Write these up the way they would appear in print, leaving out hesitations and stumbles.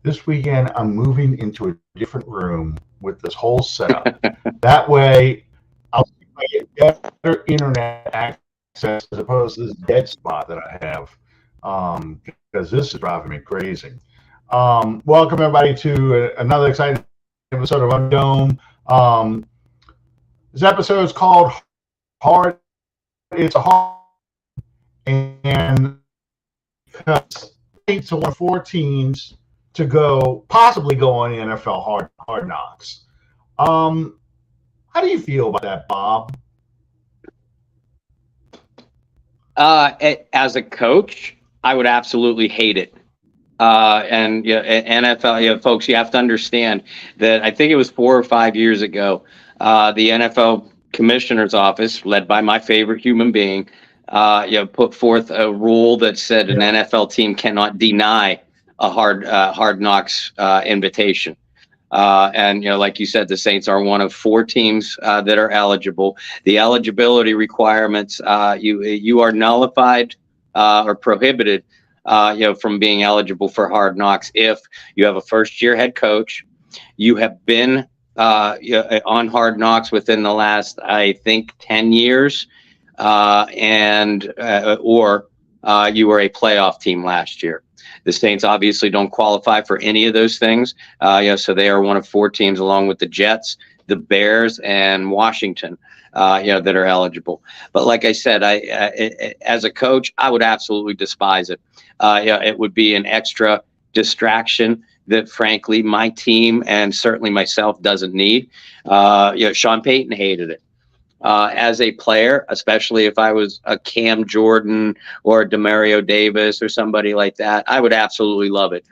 this weekend I'm moving into a different room with this whole setup. That way, I'll see if I get better internet access as opposed to this dead spot that I have, because this is driving me crazy. Welcome everybody to another exciting episode of Undome. This episode is called Hard. It's a hard, and because it's one of four teams to possibly go on the NFL hard knocks. How do you feel about that, Bob? As a coach, I would absolutely hate it. And NFL, folks, you have to understand that I think it was 4 or 5 years ago, the NFL Commissioner's Office, led by my favorite human being, put forth a rule that said an NFL team cannot deny a hard knocks invitation. And like you said, the Saints are one of 4 teams that are eligible. The eligibility requirements, you are nullified or prohibited, from being eligible for hard knocks if you have a first-year head coach, you have been on hard knocks within the last, I think, 10 years, or you were a playoff team last year. The Saints obviously don't qualify for any of those things. So they are one of 4 teams, along with the Jets, the Bears, and Washington, that are eligible. But like I said, as a coach, I would absolutely despise it. It would be an extra distraction that, frankly, my team and certainly myself doesn't need. Sean Payton hated it. As a player, especially if I was a Cam Jordan or a Demario Davis or somebody like that, I would absolutely love it.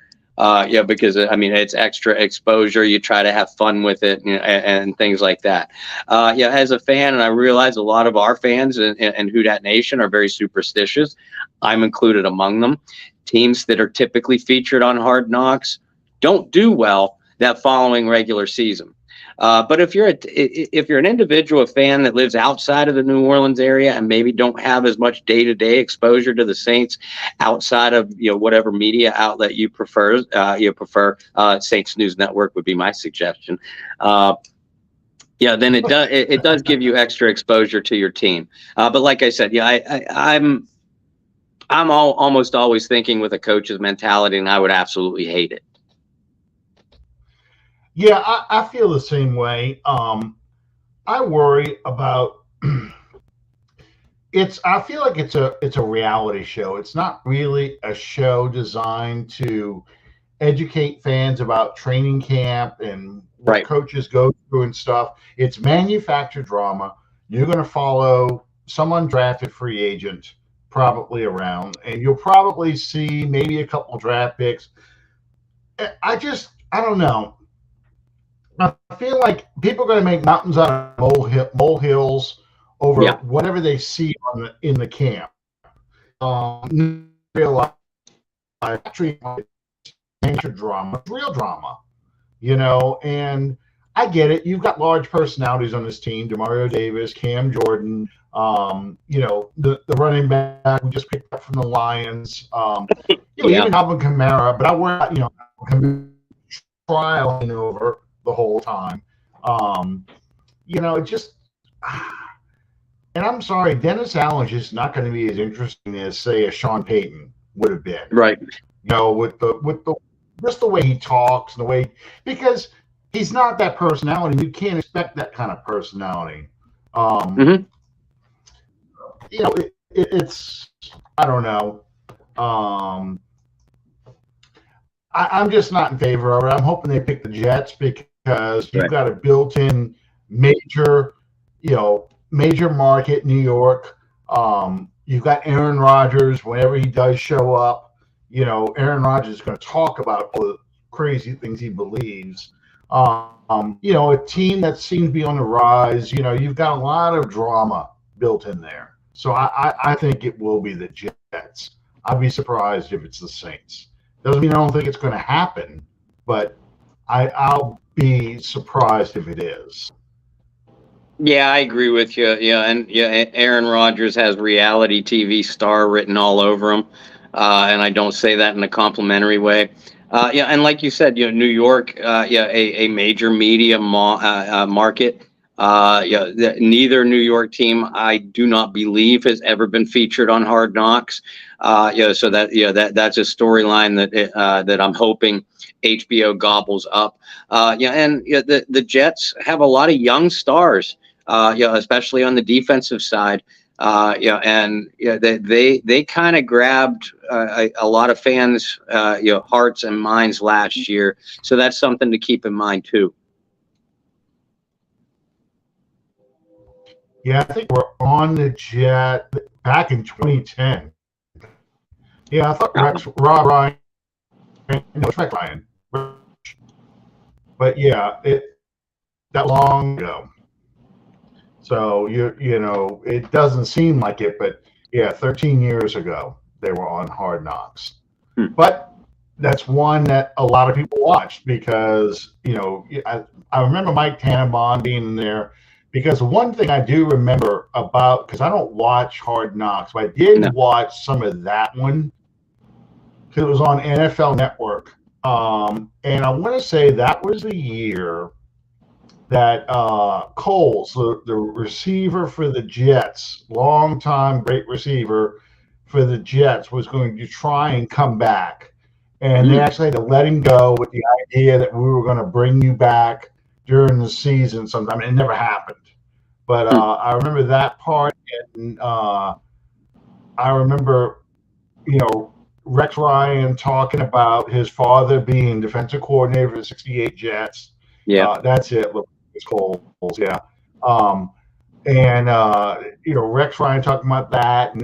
Because it's extra exposure. You try to have fun with it and things like that. As a fan, and I realize a lot of our fans and Who Dat Nation are very superstitious. I'm included among them. Teams that are typically featured on Hard Knocks don't do well that following regular season. But if you're an individual, a fan that lives outside of the New Orleans area and maybe don't have as much day-to-day exposure to the Saints outside of whatever media outlet you prefer, Saints News Network would be my suggestion. Then it does give you extra exposure to your team. But like I said, I'm almost always thinking with a coach's mentality, and I would absolutely hate it. Yeah, I feel the same way. I worry about I feel like it's a reality show. It's not really a show designed to educate fans about training camp and what coaches go through and stuff. It's manufactured drama. You're going to follow some undrafted free agent probably around, and you'll probably see maybe a couple draft picks. I don't know. I feel like people are going to make mountains out of molehills over whatever they see in the camp. Real drama, real drama, and I get it. You've got large personalities on this team: Demario Davis, Cam Jordan, the running back we just picked up from the Lions, even Alvin Kamara. But I worry, trialing over the whole time. It just, and I'm sorry, Dennis Allen is just not going to be as interesting as, say, a Sean Payton would have been. Right. With just the way he talks and the way, because he's not that personality. You can't expect that kind of personality. It's I don't know. I'm just not in favor of it. I'm hoping they pick the Jets because you've got a built-in major market, New York. You've got Aaron Rodgers. Whenever he does show up, Aaron Rodgers is going to talk about all the crazy things he believes. A team that seems to be on the rise. You've got a lot of drama built in there. So I think it will be the Jets. I'd be surprised if it's the Saints. Doesn't mean I don't think it's going to happen, but I'll be surprised if it is. Yeah, I agree with you. Aaron Rodgers has reality TV star written all over him, and I don't say that in a complimentary way. Yeah, and like you said, New York, yeah, a major media market. Yeah, neither New York team, I do not believe, has ever been featured on Hard Knocks. So that's a storyline that I'm hoping HBO gobbles up. And the Jets have a lot of young stars. Especially on the defensive side. They kind of grabbed a lot of fans, hearts and minds last year. So that's something to keep in mind too. Yeah, I think we're on the Jet back in 2010. Yeah, I thought Rob Ryan, no, Rex Ryan, but yeah, that long ago. So it doesn't seem like it, but yeah, 13 years ago they were on Hard Knocks. But that's one that a lot of people watched because I remember Mike Tannenbaum being there. Because one thing I do remember because I don't watch Hard Knocks, but I did watch some of that one because it was on NFL Network. And I want to say that was the year that Coles, the receiver for the Jets, longtime great receiver for the Jets, was going to try and come back. And they actually had to let him go with the idea that we were going to bring you back during the season sometime. It never happened. But I remember that part. And I remember, Rex Ryan talking about his father being defensive coordinator for the 68 Jets. Yeah. That's it. Look, it's Coles. Yeah. Rex Ryan talking about that. And,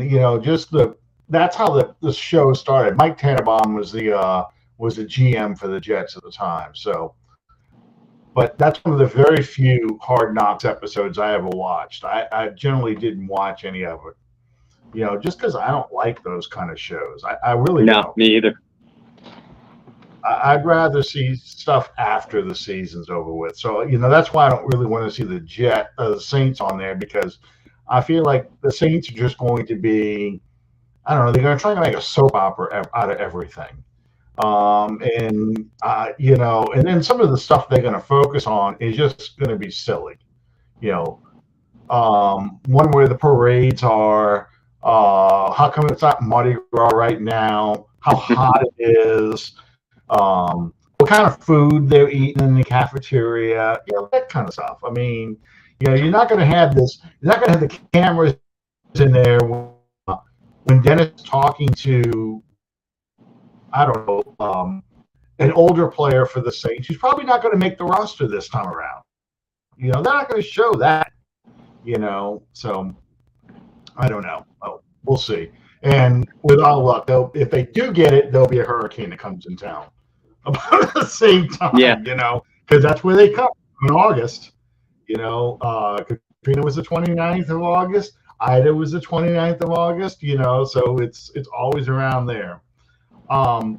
that's how the show started. Mike Tannenbaum was the GM for the Jets at the time. So, but that's one of the very few Hard Knocks episodes I ever watched. I generally didn't watch any of it, just because I don't like those kind of shows. I really don't. No, me either. I'd rather see stuff after the season's over with. So, that's why I don't really want to see the Saints on there, because I feel like the Saints are just going to be, I don't know, they're going to try to make a soap opera out of everything. And then some of the stuff they're going to focus on is just going to be silly. One where the parades are, how come it's not Mardi Gras right now? How hot it is? What kind of food they're eating in the cafeteria? That kind of stuff. I mean, you're not going to have this. You're not going to have the cameras in there when Dennis is talking to, I don't know, an older player for the Saints. He's probably not going to make the roster this time around. They're not going to show that. So I don't know. We'll see. And with all luck, if they do get it, there'll be a hurricane that comes in town about the same time. Yeah. Because that's where they come in August. Katrina was the 29th of August. Ida was the 29th of August. So it's always around there. I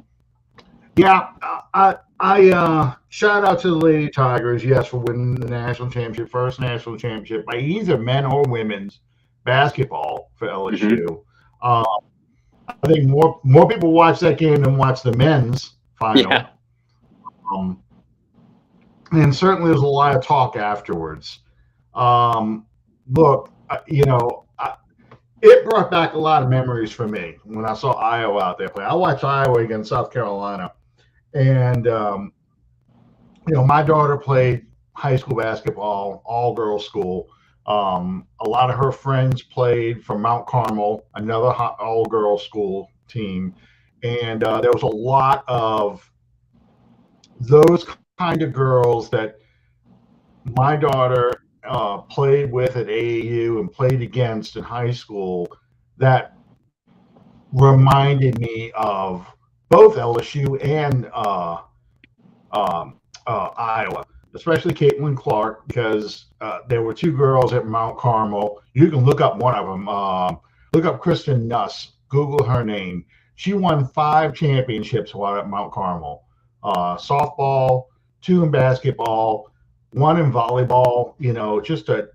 shout out to the Lady Tigers, yes, for winning the national championship, first national championship by either men or women's basketball for LSU. I think more people watch that game than watch the men's final. Yeah. And certainly there's a lot of talk afterwards. Look, it brought back a lot of memories for me when I saw Iowa out there play. I watched Iowa against South Carolina. And, my daughter played high school basketball, all-girls school. A lot of her friends played from Mount Carmel, another all-girls school team. And there was a lot of those kind of girls that my daughter played with at AAU and played against in high school that reminded me of both LSU and Iowa, especially Caitlin Clark, because there were two girls at Mount Carmel. You can look up one of them. Look up Kristen Nuss. Google her name. She won 5 championships while at Mount Carmel. Softball, 2 in basketball, 1 in volleyball. Just a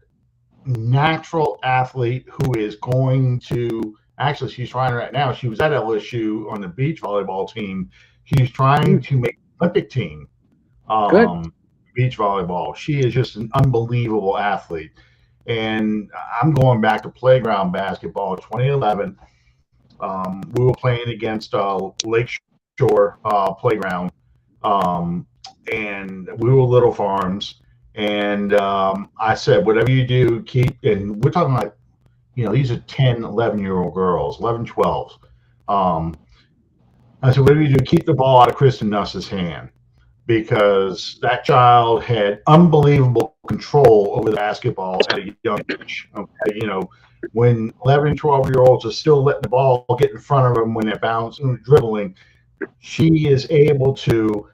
natural athlete who is going to – actually, she's trying right now. She was at LSU on the beach volleyball team. She's trying to make the Olympic team. Beach volleyball. She is just an unbelievable athlete. And I'm going back to playground basketball. 2011, we were playing against Lakeshore Playground, and we were Little Farms. And I said, whatever you do, keep. And we're talking like, these are 10, 11-year-old girls, 11, 12. I said, whatever you do, keep the ball out of Kristen Nuss's hand, because that child had unbelievable control over the basketball at a young age. Okay, when 11, 12-year-olds are still letting the ball get in front of them when they're bouncing, dribbling, she is able to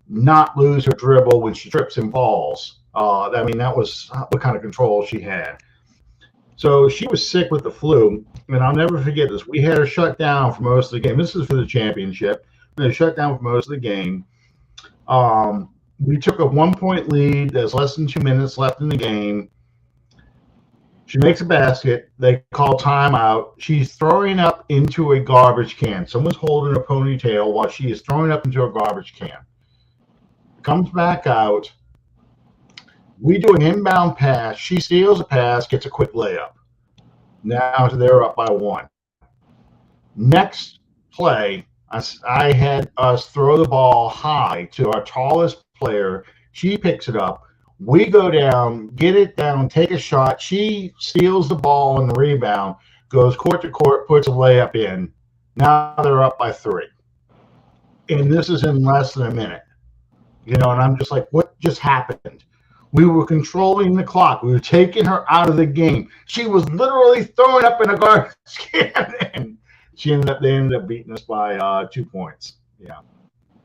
not lose her dribble when she trips and falls. That was what kind of control she had. So she was sick with the flu, and I'll never forget this. We had her shut down for most of the game. This is for the championship. We had her shut down for most of the game. We took a 1-point lead. There's less than 2 minutes left in the game. She makes a basket. They call timeout. She's throwing up into a garbage can. Someone's holding a ponytail while she is throwing up into a garbage can. Comes back out. We do an inbound pass. She steals a pass, gets a quick layup. Now they're up by 1. Next play, I had us throw the ball high to our tallest player. She picks it up. We go down, get it down, take a shot. She steals the ball on the rebound, goes court to court, puts a layup in. Now they're up by 3. And this is in less than a minute. And I'm just like, what just happened? We were controlling the clock. We were taking her out of the game. She was literally throwing up in a garbage can. And they ended up beating us by 2 points. Yeah.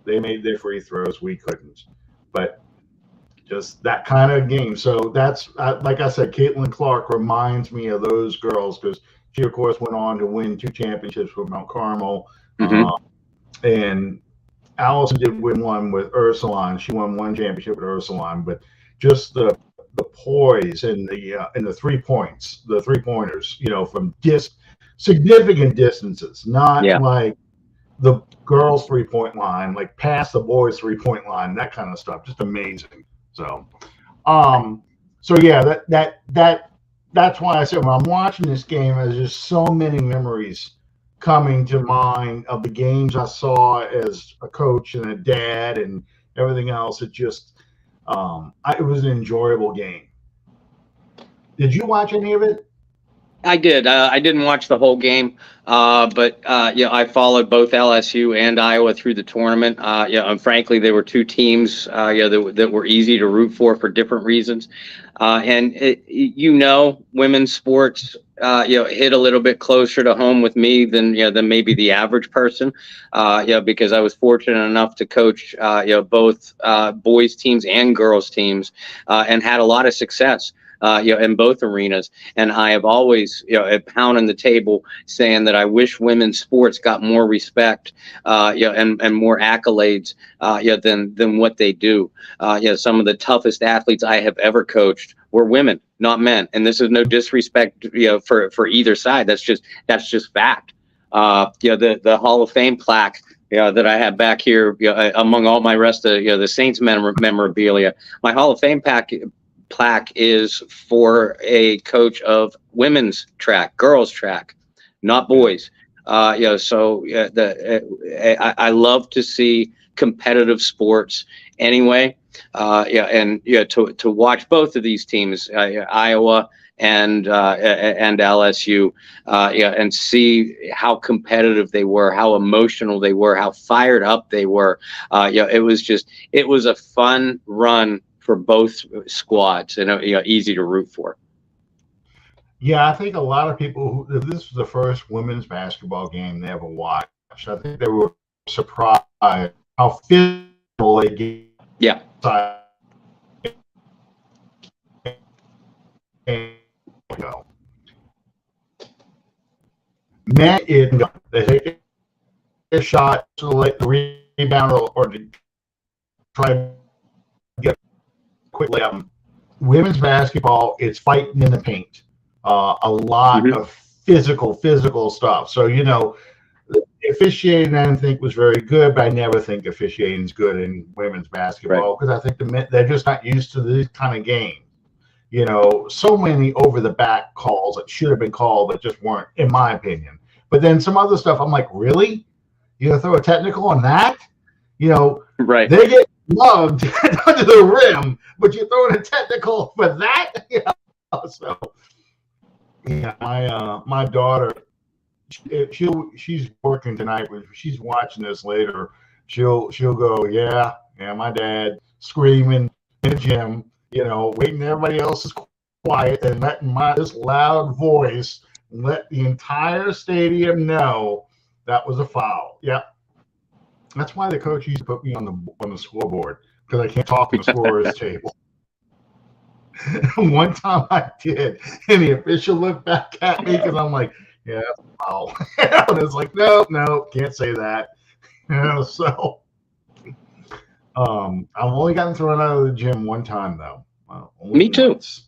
They made their free throws. We couldn't. But just that kind of game. So that's, like I said, Caitlin Clark reminds me of those girls, because she, of course, went on to win 2 championships with Mount Carmel. And Allison did win one with Ursuline. She won 1 championship with Ursuline. But just the poise and the 3 points, the 3-pointers, from significant distances, not like the girls' 3-point line, like past the boys' 3-point line, that kind of stuff. Just amazing. So, yeah, that's why I said when I'm watching this game, there's just so many memories coming to mind of the games I saw as a coach and a dad and everything else. It just it was an enjoyable game. Did you watch any of it? I did. I didn't watch the whole game, but I followed both LSU and Iowa through the tournament. And frankly, they were 2 teams that were easy to root for different reasons. And women's sports hit a little bit closer to home with me than maybe the average person. Because I was fortunate enough to coach both boys teams and girls teams, and had a lot of success in both arenas. And I have always, pounded the table saying that I wish women's sports got more respect, and more accolades, than what they do. Some of the toughest athletes I have ever coached were women, not men. And this is no disrespect, for either side. That's just fact. The Hall of Fame plaque, that I have back here, among all my rest of, the Saints memorabilia, my Hall of Fame plaque is for a coach of women's track, girls track, not boys. I love to see competitive sports anyway. To watch both of these teams, Iowa and LSU, and see how competitive they were, how emotional they were, how fired up they were. It was a fun run for both squads, and easy to root for. Yeah, I think a lot of people if this was the first women's basketball game they ever watched, I think they were surprised how physical they get. Yeah. Men, they take a shot to the rebound or to try to get a quick layup. Women's basketball, it's fighting in the paint. A lot of physical stuff. So, The officiating, I didn't think was very good, but I never think officiating is good in women's basketball because I think the men, they're just not used to this kind of game. So many over the back calls that should have been called that just weren't, in my opinion. But then some other stuff, I'm like, really? You gonna throw a technical on that? Right. They get mugged under the rim, but you're throwing a technical for that? So yeah, my daughter, she's working tonight, but she's watching this later. She'll go, yeah, my dad screaming in the gym, waiting everybody else is quiet and letting this loud voice let the entire stadium know that was a foul. Yep. That's why the coach used to put me on the scoreboard, because I can't talk on the scorer's table. One time I did, and the official looked back at me because I'm like, yeah, foul. And it's like, no, can't say that. So I've only gotten thrown out of the gym one time though. Me too. Once.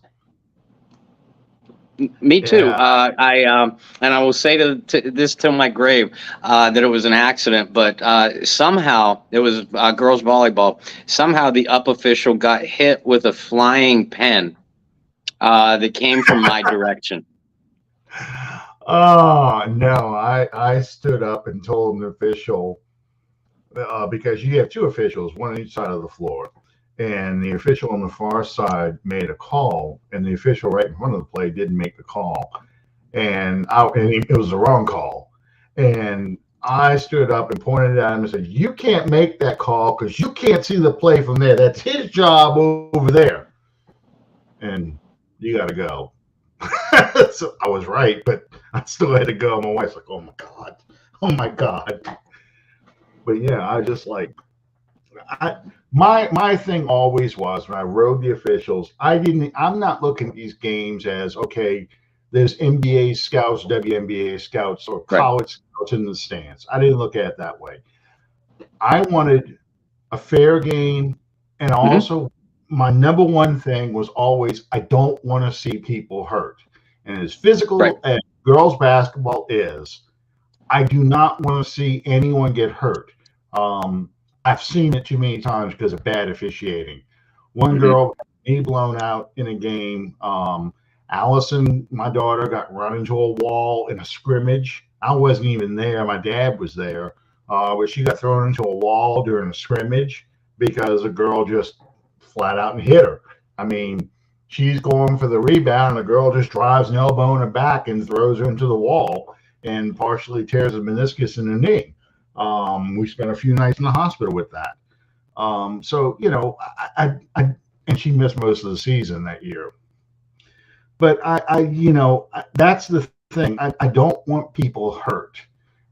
Me too. Yeah. And I will say this till my grave that it was an accident, but somehow it was girls volleyball. Somehow the up official got hit with a flying pen that came from my direction. Oh no! I stood up and told an official because you have two officials, one on each side of the floor. And the official on the far side made a call, and the official right in front of the play didn't make the call, and it was the wrong call. And I stood up and pointed at him and said, "You can't make that call because you can't see the play from there. That's his job over there, and you got to go." So I was right, but I still had to go. My wife's like, "Oh my god!" But yeah, I just like. My thing always was when I rode the officials, I'm not looking at these games as, okay, there's NBA scouts, WNBA scouts, or college scouts in the stands. I didn't look at it that way. I wanted a fair game, and also my number one thing was always, I don't want to see people hurt. And as physical as girls basketball is, I do not want to see anyone get hurt. I've seen it too many times because of bad officiating. One girl got knee blown out in a game. Allison, my daughter, got run into a wall in a scrimmage. I wasn't even there. My dad was there. But she got thrown into a wall during a scrimmage because a girl just flat out and hit her. I mean, she's going for the rebound, and the girl just drives an elbow in her back and throws her into the wall and partially tears a meniscus in her knee. We spent a few nights in the hospital with that. So, and she missed most of the season that year. But that's the thing. I don't want people hurt.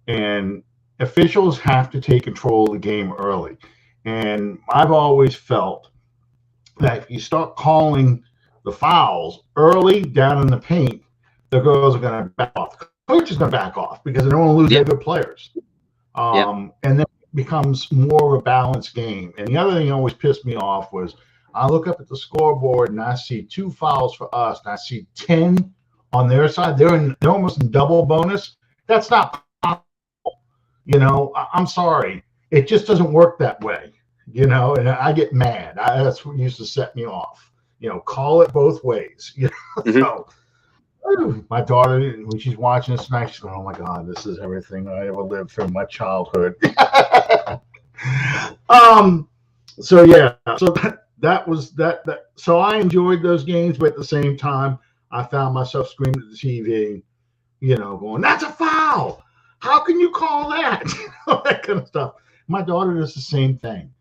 And officials have to take control of the game early. And I've always felt that if you start calling the fouls early down in the paint, the girls are going to back off. The coach is going to back off because they don't want to lose their good players. And then it becomes more of a balanced game. And the other thing that always pissed me off was I look up at the scoreboard and I see 2 fouls for us, and I see 10 on their side. They're almost in double bonus. That's not possible. I'm sorry. It just doesn't work that way, and I get mad. That's what used to set me off. Call it both ways. So my daughter, when she's watching this tonight, she's going, "Oh my God, this is everything I ever lived through my childhood." So yeah, so that was that. So I enjoyed those games, but at the same time, I found myself screaming at the TV, going, "That's a foul! How can you call that?" That kind of stuff. My daughter does the same thing,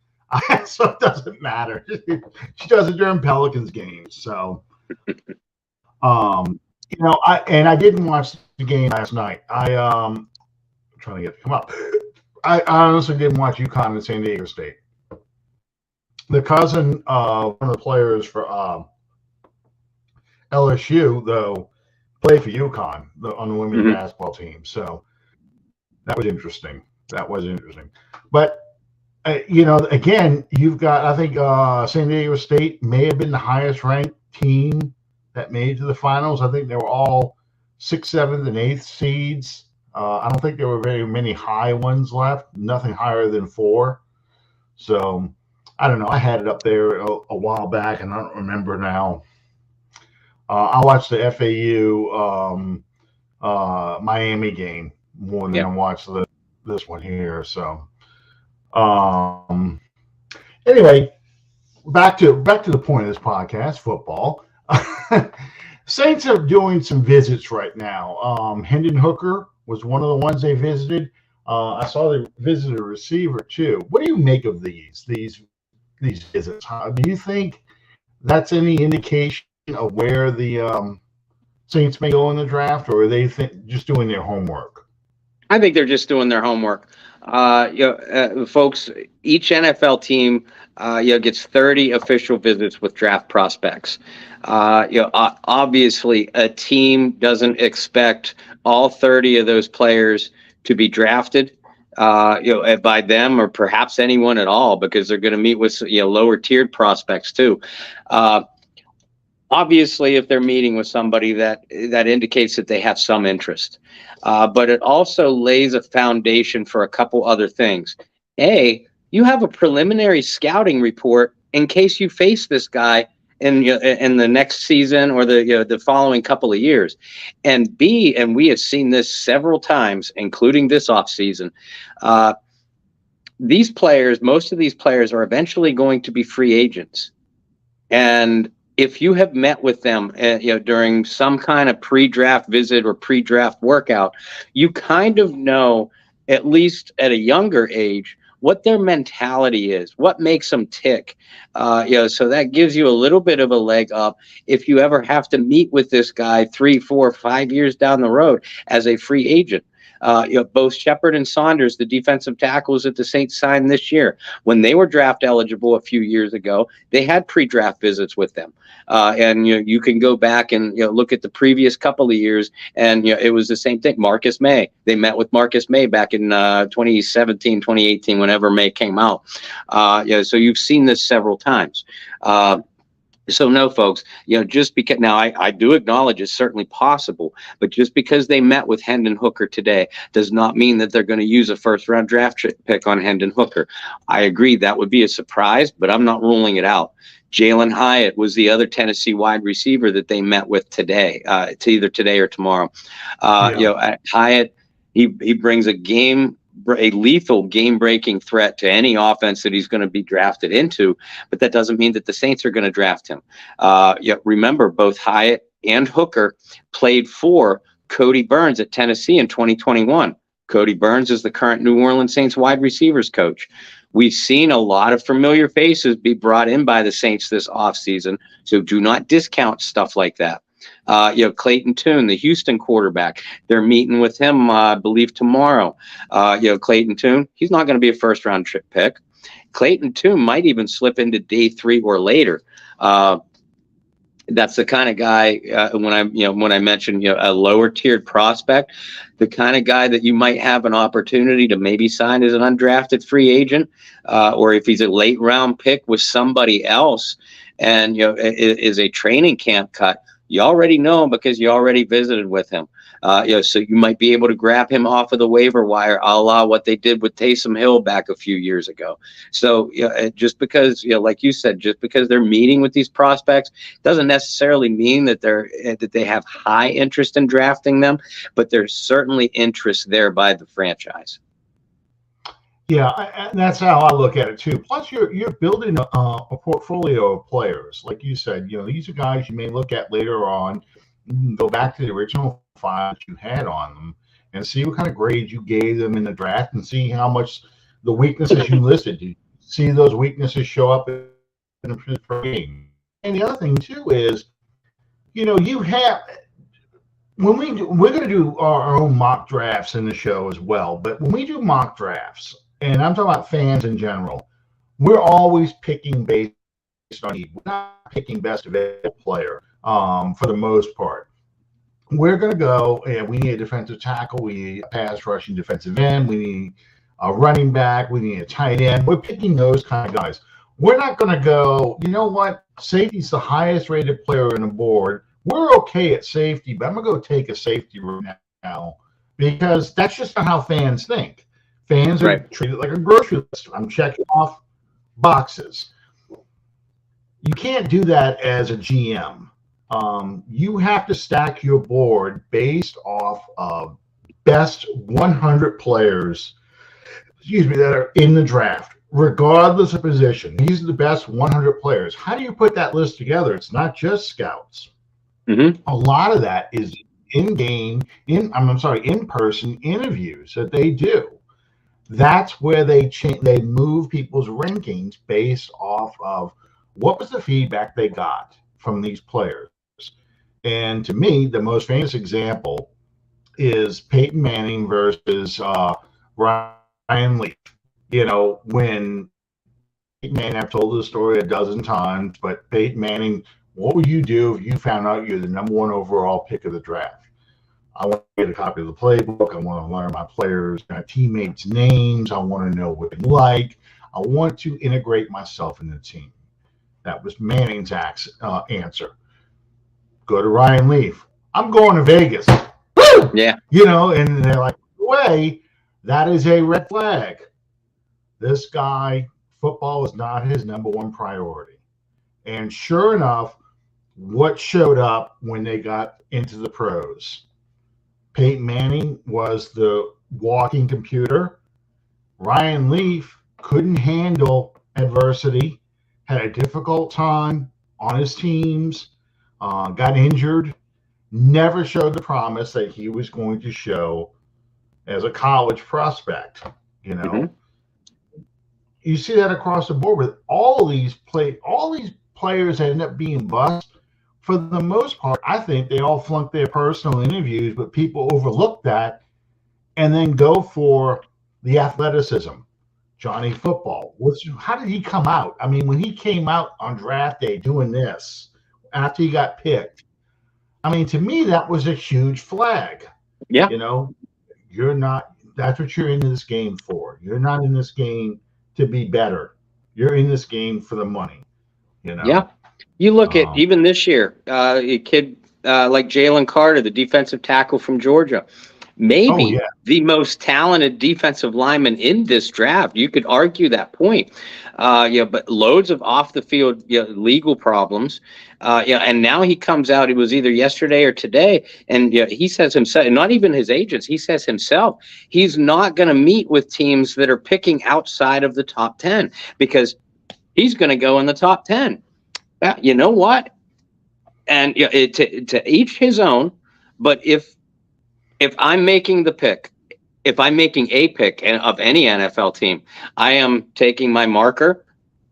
so it doesn't matter. She does it during Pelicans games. So, I didn't watch the game last night. I'm trying to get to come up. I honestly didn't watch UConn and San Diego State. The cousin of one of the players for LSU, though, played for UConn on the women's basketball team. So that was interesting. But, again, you've got, I think San Diego State may have been the highest ranked team that made it to the finals. I think they were all 6th, 7th, and 8th seeds. I don't think there were very many high ones left. Nothing higher than 4. So I don't know. I had it up there a while back, and I don't remember now. I watched the FAU Miami game more than I watched this one here. So um, anyway, back to the point of this podcast, football. Saints are doing some visits right now. Hendon Hooker was one of the ones they visited. I saw they visited a receiver too. What do you make of these visits? Do you think that's any indication of where the Saints may go in the draft, or are they just doing their homework? I think they're just doing their homework. Folks, each NFL team, gets 30 official visits with draft prospects. Obviously, a team doesn't expect all 30 of those players to be drafted, by them or perhaps anyone at all, because they're going to meet with lower tiered prospects too. Obviously, if they're meeting with somebody that indicates that they have some interest, but it also lays a foundation for a couple other things. You have a preliminary scouting report in case you face this guy in the next season or the following couple of years. And B, and we have seen this several times, including this offseason, most of these players are eventually going to be free agents. And if you have met with them, during some kind of pre-draft visit or pre-draft workout, you kind of know, at least at a younger age, what their mentality is, what makes them tick. So that gives you a little bit of a leg up if you ever have to meet with this guy 3, 4, 5 years down the road as a free agent. Both Shepard and Saunders, the defensive tackles that the Saints signed this year, when they were draft eligible a few years ago, they had pre-draft visits with them. And you can go back and look at the previous couple of years, and it was the same thing. Marcus May, they met with Marcus May back in 2017, 2018, whenever May came out. So you've seen this several times. So no, folks, just because now I do acknowledge it's certainly possible, but just because they met with Hendon Hooker today does not mean that they're going to use a first-round draft pick on Hendon Hooker. I agree that would be a surprise, but I'm not ruling it out. Jalen Hyatt was the other Tennessee wide receiver that they met with today, to either today or tomorrow. Hyatt, he brings a lethal game-breaking threat to any offense that he's going to be drafted into, but that doesn't mean that the Saints are going to draft him. Remember, both Hyatt and Hooker played for Cody Burns at Tennessee in 2021. Cody Burns is the current New Orleans Saints wide receivers coach. We've seen a lot of familiar faces be brought in by the Saints this offseason, so do not discount stuff like that. Clayton Tune, the Houston quarterback, they're meeting with him, I believe, tomorrow. Clayton Tune, he's not going to be a first-round pick. Clayton Tune might even slip into day 3 or later. That's the kind of guy, when I mentioned a lower-tiered prospect, the kind of guy that you might have an opportunity to maybe sign as an undrafted free agent, or if he's a late-round pick with somebody else, and is a training camp cut. You already know him because you already visited with him. So you might be able to grab him off of the waiver wire, a la what they did with Taysom Hill back a few years ago. So just because, like you said, just because they're meeting with these prospects doesn't necessarily mean that they have high interest in drafting them, but there's certainly interest there by the franchise. Yeah, that's how I look at it too. Plus, you're building a portfolio of players, like you said. These are guys you may look at later on. You can go back to the original file that you had on them and see what kind of grades you gave them in the draft, and see how much the weaknesses you listed. Do you see those weaknesses show up in the game? And the other thing too is, you have. We're going to do our own mock drafts in the show as well. But when we do mock drafts, and I'm talking about fans in general, we're always picking based on need. We're not picking best available player for the most part. We're going to go, we need a defensive tackle, we need a pass rushing defensive end, we need a running back, we need a tight end. We're picking those kind of guys. We're not going to go, safety's the highest rated player on the board. We're okay at safety, but I'm going to go take a safety right now because that's just not how fans think. Fans are Right. treated like a grocery list. I'm checking off boxes. You can't do that as a GM. You have to stack your board based off of best 100 players, that are in the draft, regardless of position. These are the best 100 players. How do you put that list together? It's not just scouts. Mm-hmm. A lot of that is in-person interviews that they do. That's where they move people's rankings based off of what was the feedback they got from these players. And to me, the most famous example is Peyton Manning versus Ryan Leaf. When Peyton Manning, I've told this story a dozen times, but Peyton Manning, what would you do if you found out you're the number 1 overall pick of the draft? I want to get a copy of the playbook. I want to learn my players, my teammates' names. I want to know what they like. I want to integrate myself in the team. That was Manning's answer. Go to Ryan Leaf. I'm going to Vegas. Woo! Yeah. And they're like, way, that is a red flag. This guy, football is not his number 1 priority. And sure enough, what showed up when they got into the pros? Peyton Manning was the walking computer. Ryan Leaf couldn't handle adversity, had a difficult time on his teams, got injured, never showed the promise that he was going to show as a college prospect. Mm-hmm. You see that across the board with all these players that end up being bust. For the most part, I think they all flunk their personal interviews, but people overlook that and then go for the athleticism. Johnny Football. How did he come out? I mean, when he came out on draft day doing this after he got picked, I mean, to me, that was a huge flag. Yeah. You're not, that's what you're in this game for. You're not in this game to be better. You're in this game for the money. Yeah. You look at even this year, a kid like Jalen Carter, the defensive tackle from Georgia, maybe the most talented defensive lineman in this draft. You could argue that point. But loads of off the field legal problems. And now he comes out, it was either yesterday or today, and he says himself, not even his agents, he says himself, he's not going to meet with teams that are picking outside of the top 10 because he's going to go in the top 10. You know what? And to each his own. But if I'm making the pick, if I'm making a pick of any NFL team, I am taking my marker,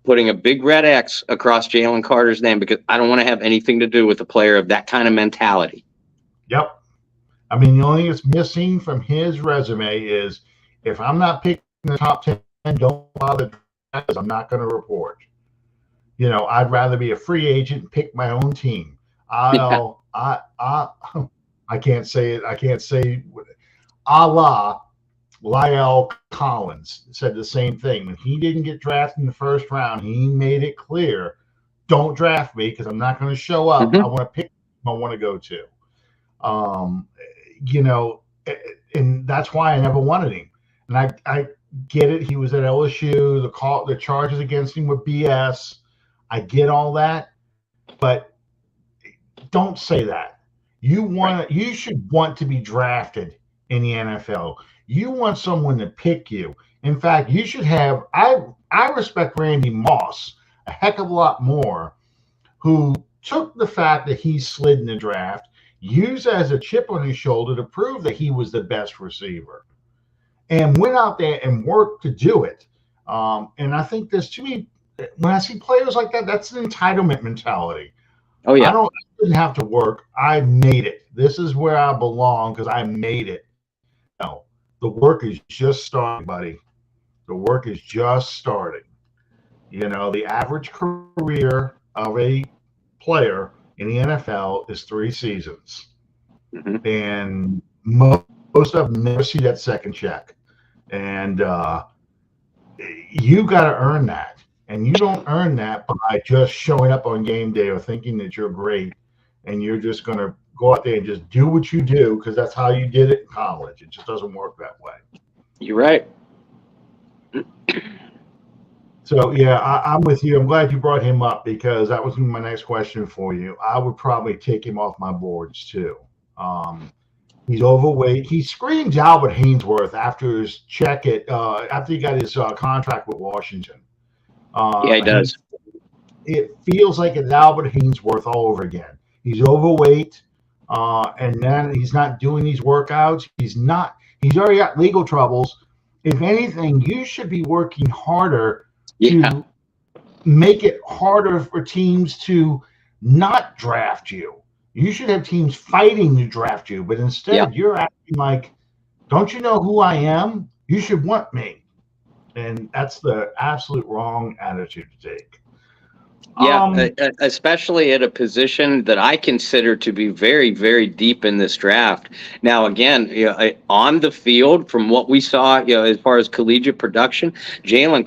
putting a big red X across Jalen Carter's name because I don't want to have anything to do with a player of that kind of mentality. Yep. I mean, the only thing that's missing from his resume is if I'm not picking the top 10, don't bother because I'm not going to report. I'd rather be a free agent and pick my own team. I can't say it. I can't say a la Lyle Collins said the same thing. When he didn't get drafted in the first round, he made it clear, don't draft me because I'm not going to show up. Mm-hmm. I want to pick who I want to go to. And that's why I never wanted him. And I get it. He was at LSU. The charges against him were BS. I get all that, but don't say that. You should want to be drafted in the NFL. You want someone to pick you. In fact, you should have. I respect Randy Moss a heck of a lot more, who took the fact that he slid in the draft, used as a chip on his shoulder to prove that he was the best receiver, and went out there and worked to do it. And I think there's too many. When I see players like that, that's an entitlement mentality. Oh yeah. I didn't have to work. I made it. This is where I belong because I made it. No, the work is just starting, buddy. The work is just starting. The average career of a player in the NFL is 3 seasons. Mm-hmm. And most of them never see that second check. And you got to earn that. And you don't earn that by just showing up on game day or thinking that you're great and you're just going to go out there and just do what you do because that's how you did it in college. It just doesn't work that way. You're right. So yeah, I'm with you. I'm glad you brought him up because that was my next question for you. I would probably take him off my boards too. He's overweight. He screams Albert Hainsworth after his after he got his contract with Washington. Yeah, he does. It feels like it's Albert Hainsworth all over again. He's overweight, and then he's not doing these workouts. He's already got legal troubles. If anything, you should be working harder to make it harder for teams to not draft you. You should have teams fighting to draft you, but instead you're acting like, don't you know who I am? You should want me. And that's the absolute wrong attitude to take. Yeah, especially at a position that I consider to be very, very deep in this draft. Now, again, on the field, from what we saw, as far as collegiate production, Jalen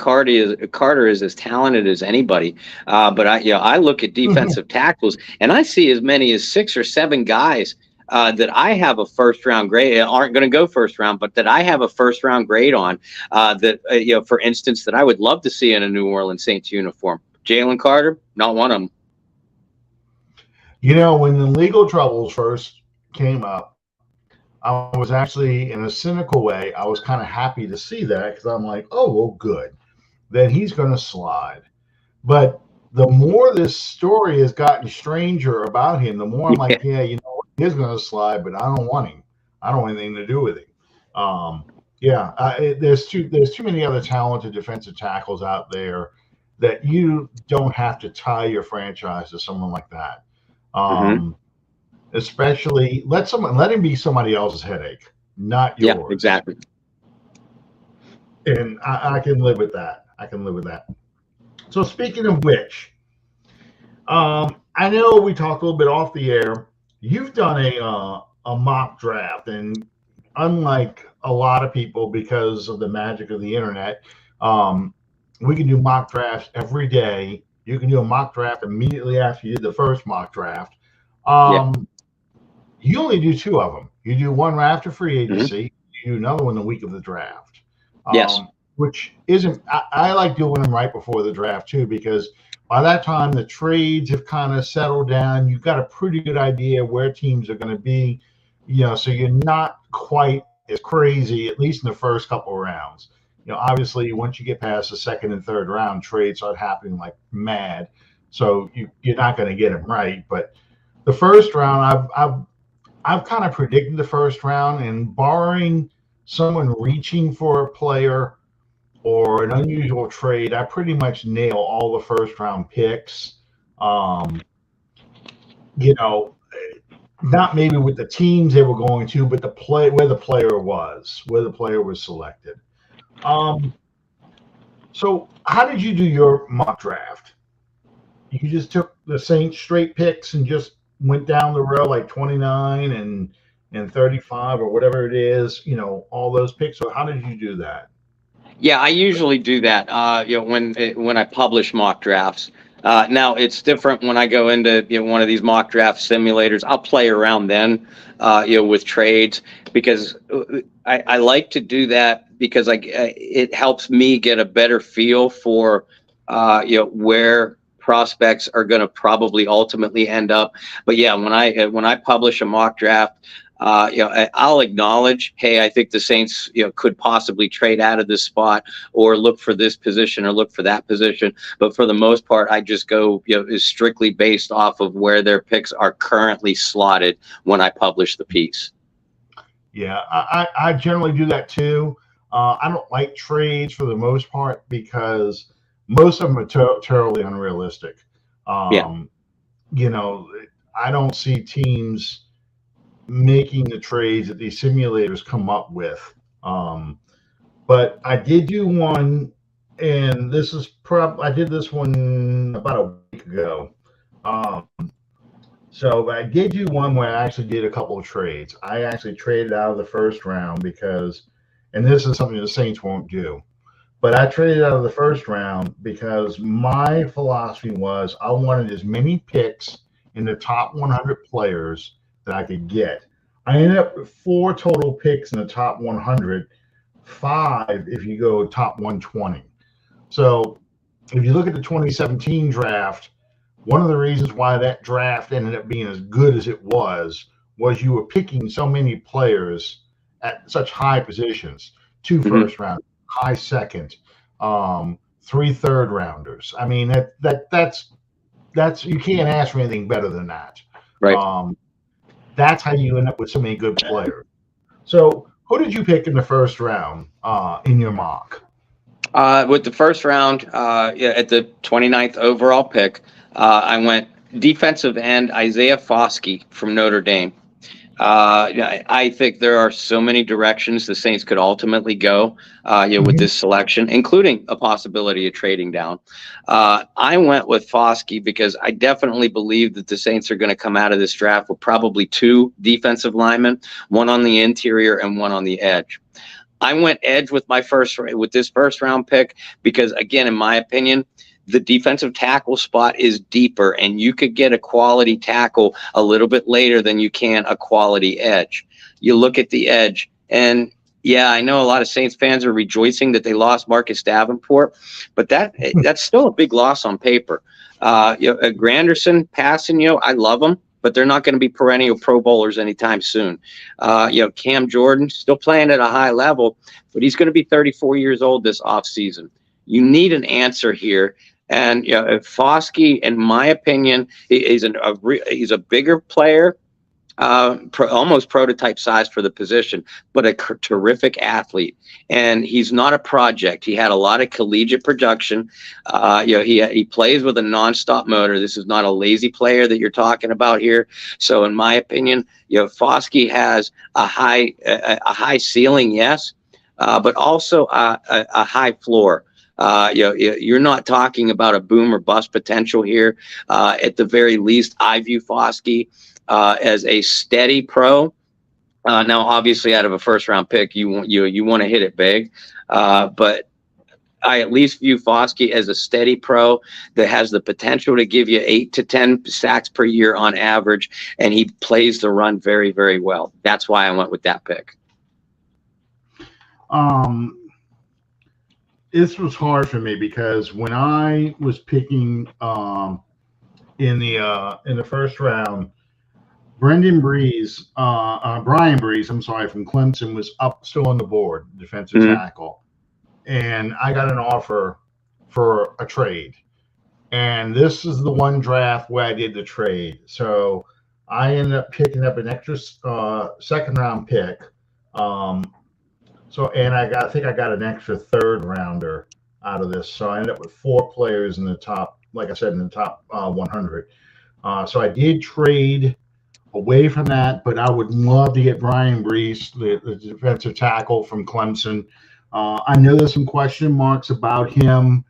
Carter is as talented as anybody. But I look at defensive tackles, and I see as many as 6 or 7 guys that I have a first-round grade, aren't going to go first round, but that I have a first-round grade on. For instance, that I would love to see in a New Orleans Saints uniform. Jalen Carter, not one of them. When the legal troubles first came up, I was actually, in a cynical way, I was kind of happy to see that because I'm like, oh, well, good. Then he's going to slide. But the more this story has gotten stranger about him, the more I'm like, he's going to slide, but I don't want him. I don't want anything to do with him. There's too many other talented defensive tackles out there that you don't have to tie your franchise to someone like that. Especially let him be somebody else's headache, not yours. Yeah, exactly. And I can live with that. So speaking of which, I know we talked a little bit off the air. You've done a mock draft, and unlike a lot of people, because of the magic of the internet, we can do mock drafts every day. You can do a mock draft immediately after you did the first mock draft. You only do 2 of them. You do one right after free agency. You do another one the week of the draft. Yes. Which isn't, I like doing them right before the draft too, because by that time the trades have kind of settled down. You've got a pretty good idea where teams are going to be, so you're not quite as crazy, at least in the first couple of rounds. Obviously, once you get past the second and third round, trades start happening like mad. So you're not going to get them right. But the first round, I've kind of predicted the first round, and barring someone reaching for a player or an unusual trade, I pretty much nail all the first round picks. Not maybe with the teams they were going to, but where the player was selected. So how did you do your mock draft? You just took the Saints straight picks and just went down the row like 29 and 35 or whatever it is, all those picks. So how did you do that? Yeah, I usually do that. When I publish mock drafts. Now it's different when I go into one of these mock draft simulators. I'll play around then, with trades, because I like to do that because it helps me get a better feel for where prospects are going to probably ultimately end up. But yeah, when I publish a mock draft, I'll acknowledge, hey, I think the Saints, could possibly trade out of this spot or look for this position or look for that position. But for the most part, I just go, is strictly based off of where their picks are currently slotted when I publish the piece. Yeah, I generally do that too. I don't like trades for the most part because most of them are terribly unrealistic. I don't see teams making the trades that these simulators come up with. But I did do one, and I did this one about a week ago. So I did do one where I actually did a couple of trades. I actually traded out of the first round and this is something the Saints won't do, but I traded out of the first round because my philosophy was I wanted as many picks in the top 100 players that I could get. I ended up with 4 total picks in the top 100, 5 if you go top 120. So if you look at the 2017 draft, one of the reasons why that draft ended up being as good as it was you were picking so many players at such high positions, 2 first round, high second, 3 third rounders. I mean, that's you can't ask for anything better than that. Right. That's how you end up with so many good players. So who did you pick in the first round in your mock? With the first round, at the 29th overall pick, I went defensive end Isaiah Foskey from Notre Dame. I think there are so many directions the Saints could ultimately go with this selection, including a possibility of trading down. I went with Foskey because I definitely believe that the Saints are going to come out of this draft with probably 2 defensive linemen, one on the interior and one on the edge. I went edge with this first round pick because, again, in my opinion, the defensive tackle spot is deeper, and you could get a quality tackle a little bit later than you can a quality edge. You look at the edge, and yeah, I know a lot of Saints fans are rejoicing that they lost Marcus Davenport, but that's still a big loss on paper. Granderson, passing, I love them, but they're not going to be perennial Pro Bowlers anytime soon. Cam Jordan still playing at a high level, but he's going to be 34 years old this offseason. You need an answer here. And Foskey, in my opinion, he's a bigger player, almost prototype size for the position, but a terrific athlete. And he's not a project. He had a lot of collegiate production. He plays with a nonstop motor. This is not a lazy player that you're talking about here. So, in my opinion, Foskey has a high ceiling, yes, but also a high floor. You're not talking about a boom or bust potential here. At the very least, I view Foskey as a steady pro. Now, obviously, out of a first round pick, you want to hit it big, but I at least view Foskey as a steady pro that has the potential to give you 8 to 10 sacks per year on average, and he plays the run very, very well. That's why I went with that pick. This was hard for me because when I was picking in the first round, Brian Breeze, from Clemson was still on the board, defensive tackle, and I got an offer for a trade, and this is the one draft where I did the trade. So I ended up picking up an extra second round pick. I think I got an extra third rounder out of this. So I ended up with 4 players in the top, like I said, in the top 100. So I did trade away from that, but I would love to get Brian Brees, the defensive tackle from Clemson. I know there's some question marks about him,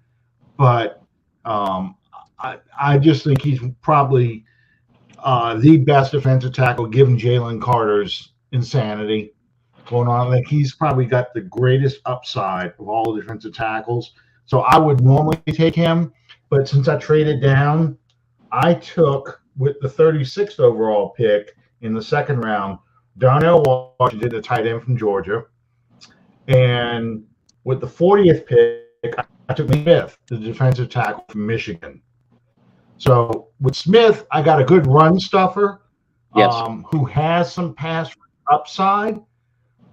but I just think he's probably the best defensive tackle given Jalen Carter's insanity going on. Like, he's probably got the greatest upside of all the defensive tackles. So I would normally take him, but since I traded down, I took, with the 36th overall pick in the second round, Darnell Washington, the tight end from Georgia. And with the 40th pick, I took Smith, the defensive tackle from Michigan. So with Smith, I got a good run stuffer, who has some pass upside.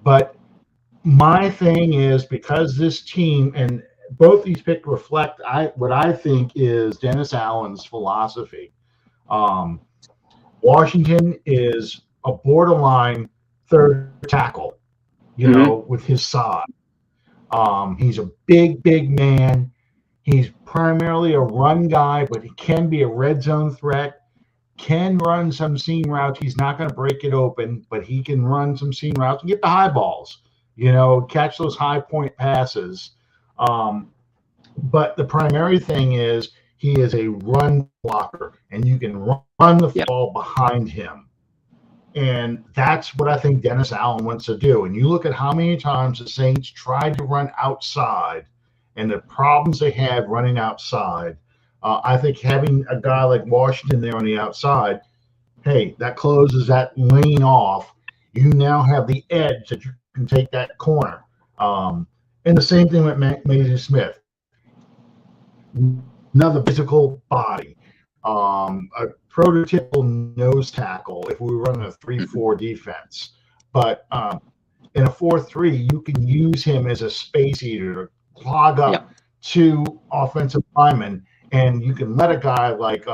But my thing is, because this team, and both these picks reflect what I think is Dennis Allen's philosophy. Washington is a borderline third tackle, with his size. He's a big man. He's primarily a run guy, but he can be a red zone threat. Can run some seam routes. He's not going to break it open, but he can run some seam routes and get the high balls, catch those high point passes. But the primary thing is he is a run blocker, and you can run the ball behind him. And that's what I think Dennis Allen wants to do. And you look at how many times the Saints tried to run outside and the problems they had running outside. I think having a guy like Washington there on the outside hey, that closes that lane off. You now have the edge that you can take that corner. And the same thing with Maisie Smith. Another physical body, a prototypical nose tackle if we were running a 3-4 defense. But in a 4-3, you can use him as a space eater to clog up two offensive linemen, and you can let a guy like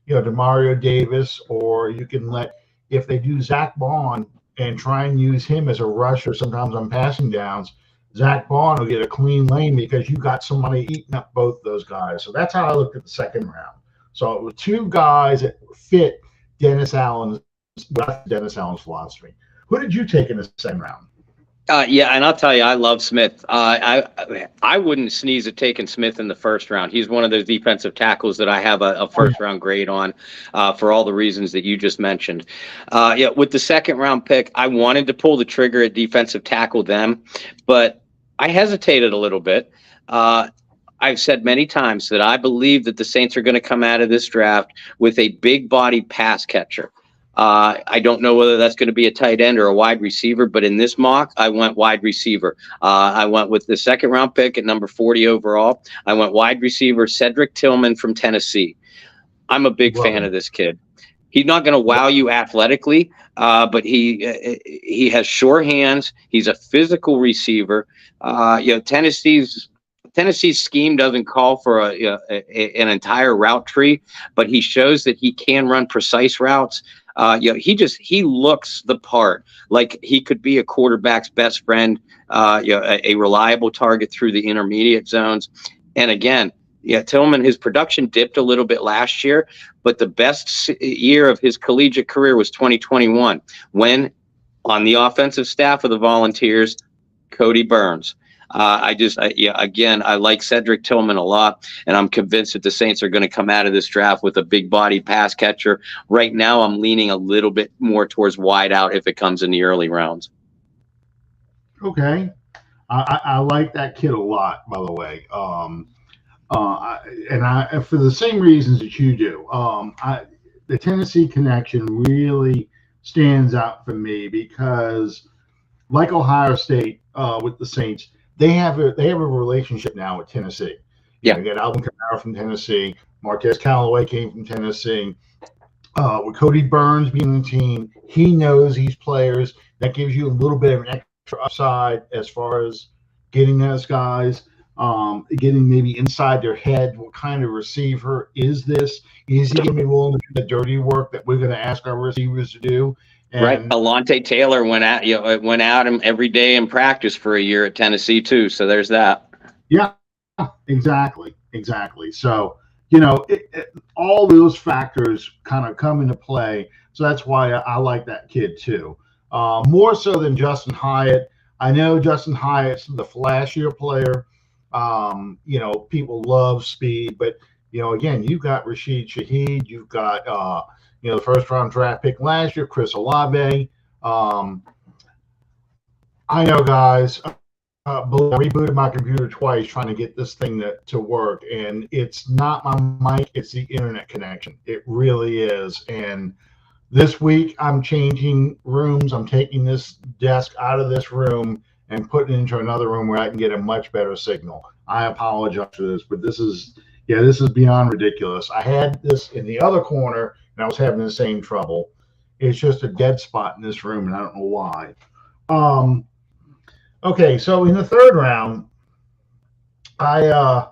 Demario Davis, or you can let, if they do Zach Bond and try and use him as a rusher sometimes on passing downs, Zach Bond will get a clean lane because you got somebody eating up both those guys. So that's how I looked at the second round. So it was two guys that fit Dennis Allen's philosophy. Who did you take in the second round? Yeah, and I'll tell you, I love Smith. I wouldn't sneeze at taking Smith in the first round. He's one of those defensive tackles that I have a first round grade on for all the reasons that you just mentioned. Yeah, with the second round pick, I wanted to pull the trigger at defensive tackle then, but I hesitated a little bit. I've said many times that I believe that the Saints are going to come out of this draft with a big body pass catcher. I don't know whether that's going to be a tight end or a wide receiver, but in this mock, I went wide receiver. I went with the second round pick at number 40 overall. I went wide receiver Cedric Tillman from Tennessee. I'm a big fan of this kid. He's not going to wow you athletically, but he has sure hands. He's a physical receiver. Tennessee's scheme doesn't call for an entire route tree, but he shows that he can run precise routes. He looks the part, like he could be a quarterback's best friend, a reliable target through the intermediate zones. And again, Tillman, his production dipped a little bit last year, but the best year of his collegiate career was 2021, when on the offensive staff of the Volunteers, Cody Burns. I like Cedric Tillman a lot, and I'm convinced that the Saints are going to come out of this draft with a big body pass catcher. Right now, I'm leaning a little bit more towards wide out if it comes in the early rounds. Okay. I like that kid a lot, by the way. And for the same reasons that you do. The Tennessee connection really stands out for me because, like Ohio State with the Saints, they have a relationship now with Tennessee. You got Alvin Kamara from Tennessee, Marquez Callaway came from Tennessee. With Cody Burns being on the team, he knows these players. That gives you a little bit of an extra upside as far as getting those guys, getting maybe inside their head. What kind of receiver is this? Is he going to be willing to do the dirty work that we're going to ask our receivers to do? And right, Alontae Taylor went out every day in practice for a year at Tennessee too. So there's that. Yeah, exactly. So all those factors kind of come into play. So that's why I like that kid too. More so than Justin Hyatt. I know Justin Hyatt's the flashier player. People love speed, but again, you've got Rashid Shaheed, you've got the first round draft pick last year, Chris Olave. I know, guys. I rebooted my computer twice trying to get this thing to work, and it's not my mic, it's the internet connection. It really is. And this week I'm changing rooms. I'm taking this desk out of this room and putting it into another room where I can get a much better signal. I apologize for this, but this is beyond ridiculous. I had this in the other corner and I was having the same trouble. It's just a dead spot in this room and I don't know why. Okay, so in the third round, I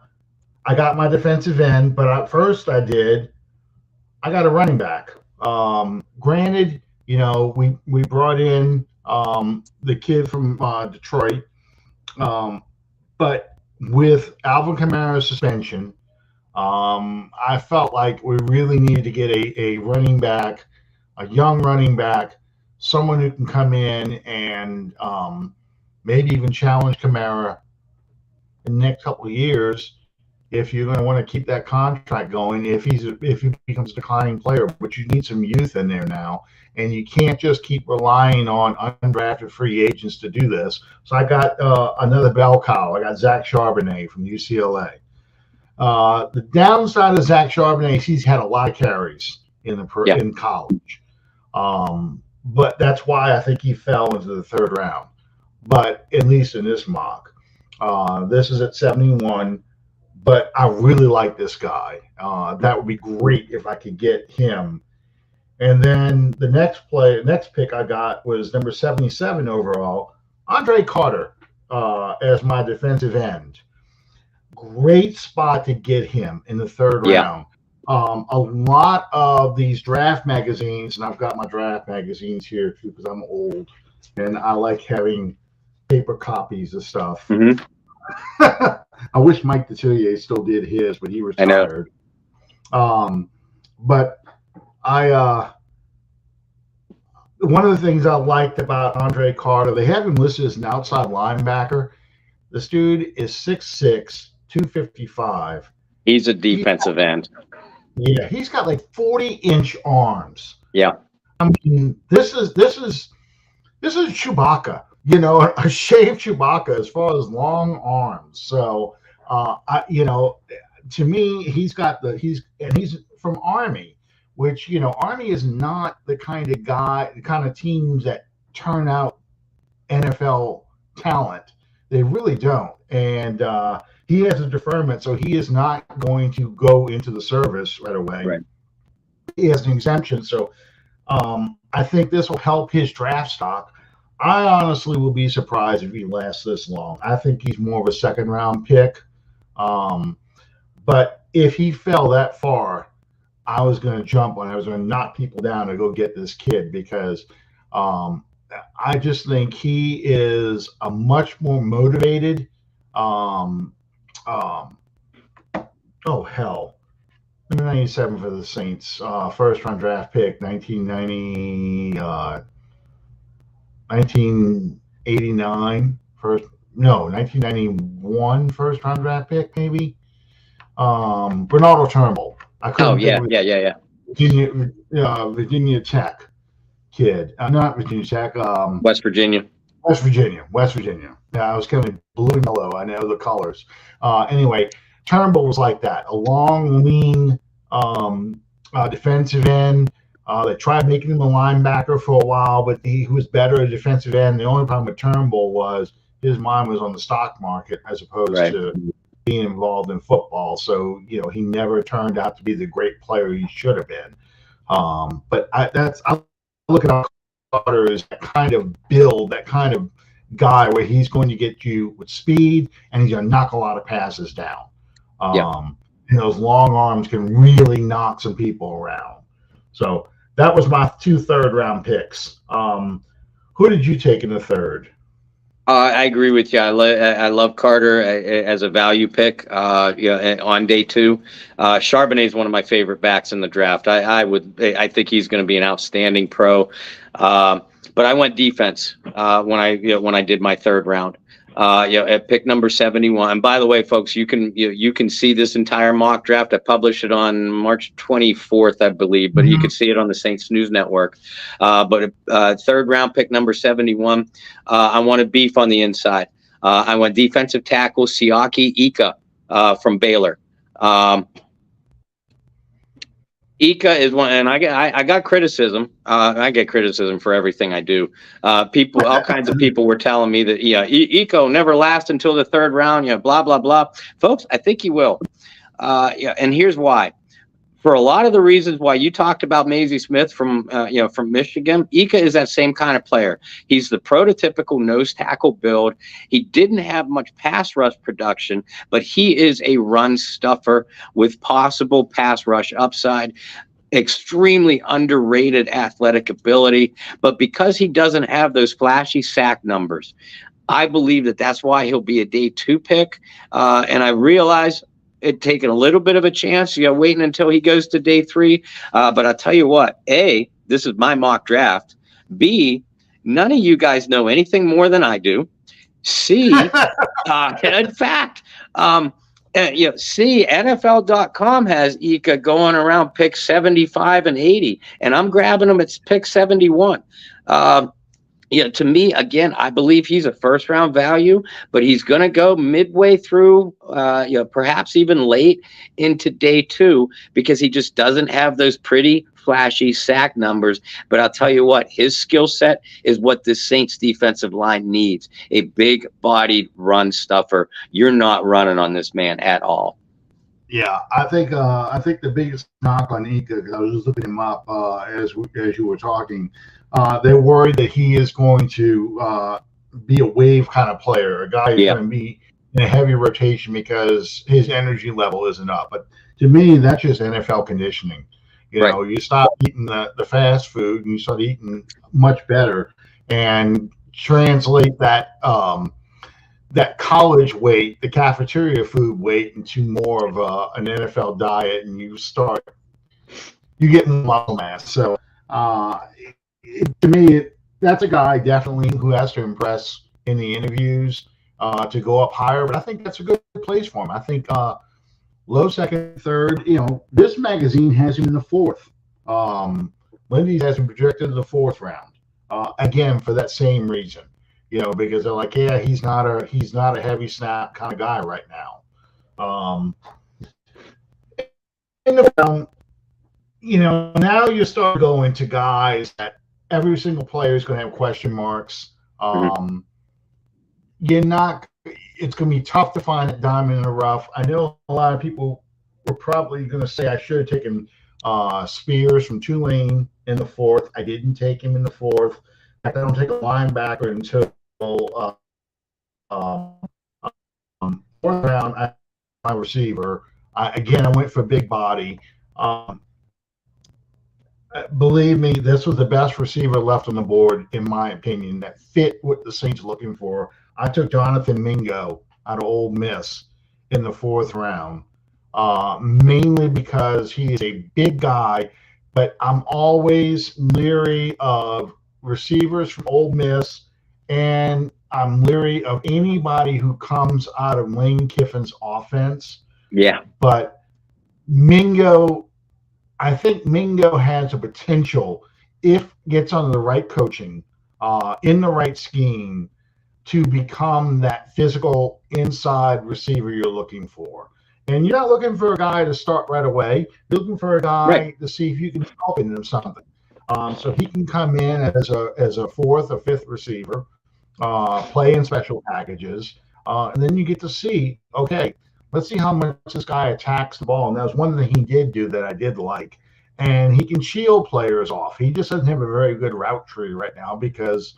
got my defensive end, but at first I got a running back. Granted, we brought in the kid from Detroit, but with Alvin Kamara's suspension, I felt like we really needed to get a running back, a young running back, someone who can come in and maybe even challenge Kamara in the next couple of years if you're going to want to keep that contract going, if he becomes a declining player. But you need some youth in there now, and you can't just keep relying on undrafted free agents to do this. So I got another bell cow. I got Zach Charbonnet from UCLA. The downside of Zach Charbonnet is he's had a lot of carries in college. But that's why I think he fell into the third round. But at least in this mock, this is at 71. But I really like this guy. That would be great if I could get him. And then the next pick I got was number 77 overall, Andre Carter, as my defensive end. Great spot to get him in the third round. A lot of these draft magazines, and I've got my draft magazines here too because I'm old and I like having paper copies of stuff. Mm-hmm. I wish Mike Detillier still did his, but he retired. But one of the things I liked about Andre Carter, they have him listed as an outside linebacker. This dude is 6'6", 255. He's a defensive end. Yeah, he's got like 40-inch arms. Yeah. I mean, this is Chewbacca, a shaved Chewbacca as far as long arms. So, to me, he's from Army, which, Army is not the kind of teams that turn out NFL talent. They really don't. And he has a deferment, so he is not going to go into the service right away. Right. He has an exemption, so I think this will help his draft stock. I honestly will be surprised if he lasts this long. I think he's more of a second-round pick. But if he fell that far, I was going to jump on. I was going to knock people down to go get this kid because I just think he is a much more motivated. Number 97 for the Saints, first round draft pick, 1989, 1991 first round draft pick, maybe. Bernardo Turnbull. Virginia Tech kid. Not Virginia Tech. West Virginia. Yeah, I was kind of blue and yellow. I know the colors. Anyway, Turnbull was like that. A long, lean defensive end. They tried making him a linebacker for a while, but he was better at defensive end. The only problem with Turnbull was his mind was on the stock market as opposed to being involved in football. So, he never turned out to be the great player he should have been. But I look at Carter as that kind of build, that kind of guy where he's going to get you with speed and he's going to knock a lot of passes down. And those long arms can really knock some people around. So that was my 2 third-round picks. Who did you take in the third? I agree with you. I love Carter as a value pick. On day 2, Charbonnet is one of my favorite backs in the draft. I think he's going to be an outstanding pro. But I went defense when I did my third round. At pick number 71. And by the way, folks, you can see this entire mock draft. I published it on March 24th, I believe, but you can see it on the Saints News Network. But third round pick number 71. I wanted beef on the inside. I went defensive tackle Siaki Ika from Baylor. Ika is one, and I got criticism. I get criticism for everything I do. All kinds of people were telling me that Ika never lasts until the third round. Blah blah blah. Folks, I think he will. And here's why. For a lot of the reasons why you talked about Maisie Smith from Michigan, Ika is that same kind of player. He's the prototypical nose tackle build. He didn't have much pass rush production, but he is a run stuffer with possible pass rush upside. Extremely underrated athletic ability, but because he doesn't have those flashy sack numbers, I believe that's why he'll be a day 2 pick. And I realize it taking a little bit of a chance, waiting until he goes to day 3. But I'll tell you what, A, this is my mock draft. B, none of you guys know anything more than I do. C, in fact, C, NFL.com has Ika going around pick 75 and 80, and I'm grabbing him at pick 71. To me, again, I believe he's a first-round value, but he's going to go midway through, perhaps even late into day 2, because he just doesn't have those pretty flashy sack numbers, but I'll tell you what, his skill set is what the Saints defensive line needs. A big-bodied run stuffer. You're not running on this man at all. Yeah, I think the biggest knock on Ika, because I was just looking him up as you were talking, they're worried that he is going to be a wave kind of player, a guy who's going to be in a heavy rotation because his energy level isn't up. But to me, that's just NFL conditioning. You know, you stop eating the fast food and you start eating much better, and translate that that college weight, the cafeteria food weight, into more of an NFL diet, and you get muscle mass. So to me, that's a guy definitely who has to impress in the interviews to go up higher. But I think that's a good place for him. I think low second, third. You know, this magazine has him in the fourth. Lindy's has him projected in the fourth round. Again, for that same reason. You know, because they're like, yeah, he's not a heavy snap kind of guy right now. You know, now you start going to guys that every single player is going to have question marks. It's going to be tough to find a diamond in the rough. I know a lot of people were probably going to say I should have taken Spears from Tulane in the fourth. I didn't take him in the fourth. I don't take a linebacker until fourth round. My receiver. I went for big body. Believe me, this was the best receiver left on the board, in my opinion, that fit what the Saints are looking for. I took Jonathan Mingo out of Ole Miss in the fourth round, mainly because he is a big guy, but I'm always leery of receivers from Ole Miss, and I'm leery of anybody who comes out of Lane Kiffin's offense. Yeah. But Mingo, I think Mingo has a potential, if gets under the right coaching, in the right scheme, to become that physical inside receiver you're looking for. And you're not looking for a guy to start right away. You're looking for a guy to see if you can help him something. So he can come in as a fourth or fifth receiver, play in special packages, and then you get to see, okay, let's see how much this guy attacks the ball. And that was one thing he did do that I did like. And he can shield players off. He just doesn't have a very good route tree right now because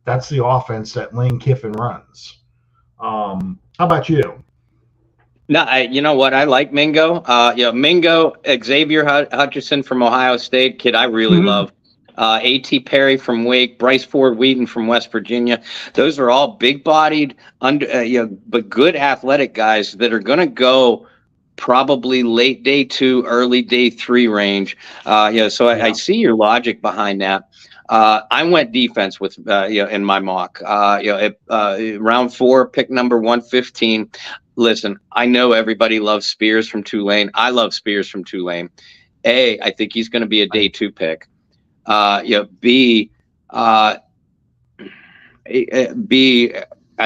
that's the offense that Lane Kiffin runs. How about you? No, you know what? I like Mingo. Mingo, Xavier Hutchinson from Ohio State, kid I really love. A.T. Perry from Wake, Bryce Ford Wheaton from West Virginia. Those are all big-bodied, but good athletic guys that are going to go probably late day 2, early day 3 range. I see your logic behind that. I went defense with in my mock. Round 4, pick number 115. Listen, I know everybody loves Spears from Tulane. I love Spears from Tulane. I think he's going to be a day 2 pick. B, as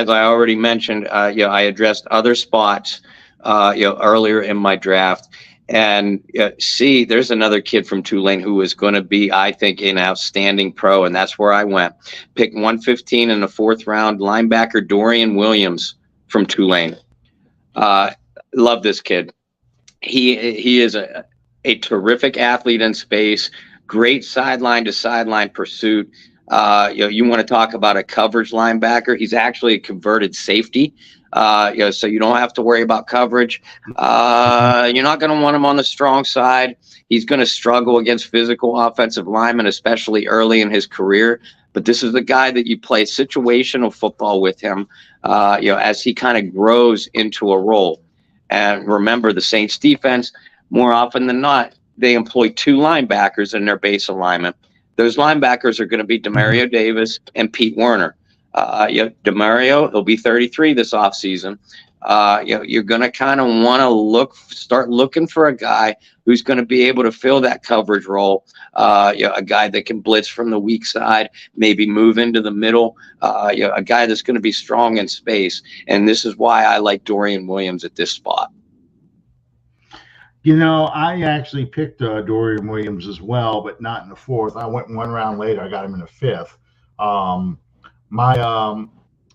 I already mentioned, I addressed other spots, earlier in my draft. And C, there's another kid from Tulane who is going to be, I think, an outstanding pro, and that's where I went. Pick 115 in the 4th round, linebacker Dorian Williams from Tulane. Love this kid. He is a terrific athlete in space. Great sideline to sideline pursuit. You want to talk about a coverage linebacker? He's actually a converted safety. So you don't have to worry about coverage. You're not going to want him on the strong side. He's going to struggle against physical offensive linemen, especially early in his career. But this is the guy that you play situational football with him, as he kind of grows into a role. And remember, the Saints defense, more often than not, they employ 2 linebackers in their base alignment. Those linebackers are going to be Demario Davis and Pete Werner. Demario, he'll be 33 this offseason. You're going to kind of want to start looking for a guy who's going to be able to fill that coverage role. A guy that can blitz from the weak side, maybe move into the middle. A guy that's going to be strong in space. And this is why I like Dorian Williams at this spot. I actually picked Dorian Williams as well, but not in the fourth. I went one round later. I got him in the fifth. Um, my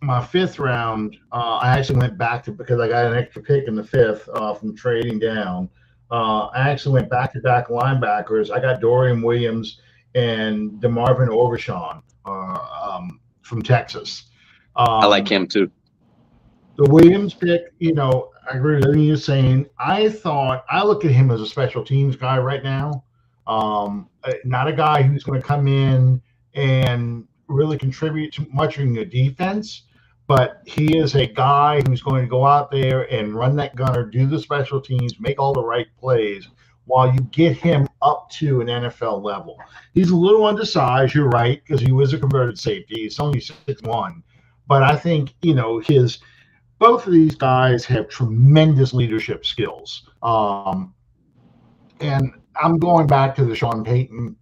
my fifth round, I actually went back to because I got an extra pick in the fifth from trading down. I actually went back to back linebackers. I got Dorian Williams and DeMarvin Overshawn from Texas. I like him too. The Williams pick, I agree with everything you're saying. I look at him as a special teams guy right now. Not a guy who's going to come in and really contribute to much in the defense, but he is a guy who's going to go out there and run that gunner, do the special teams, make all the right plays while you get him up to an NFL level. He's a little undersized, you're right, because he was a converted safety. He's only 6'1", but I think, both of these guys have tremendous leadership skills. And I'm going back to the Sean Payton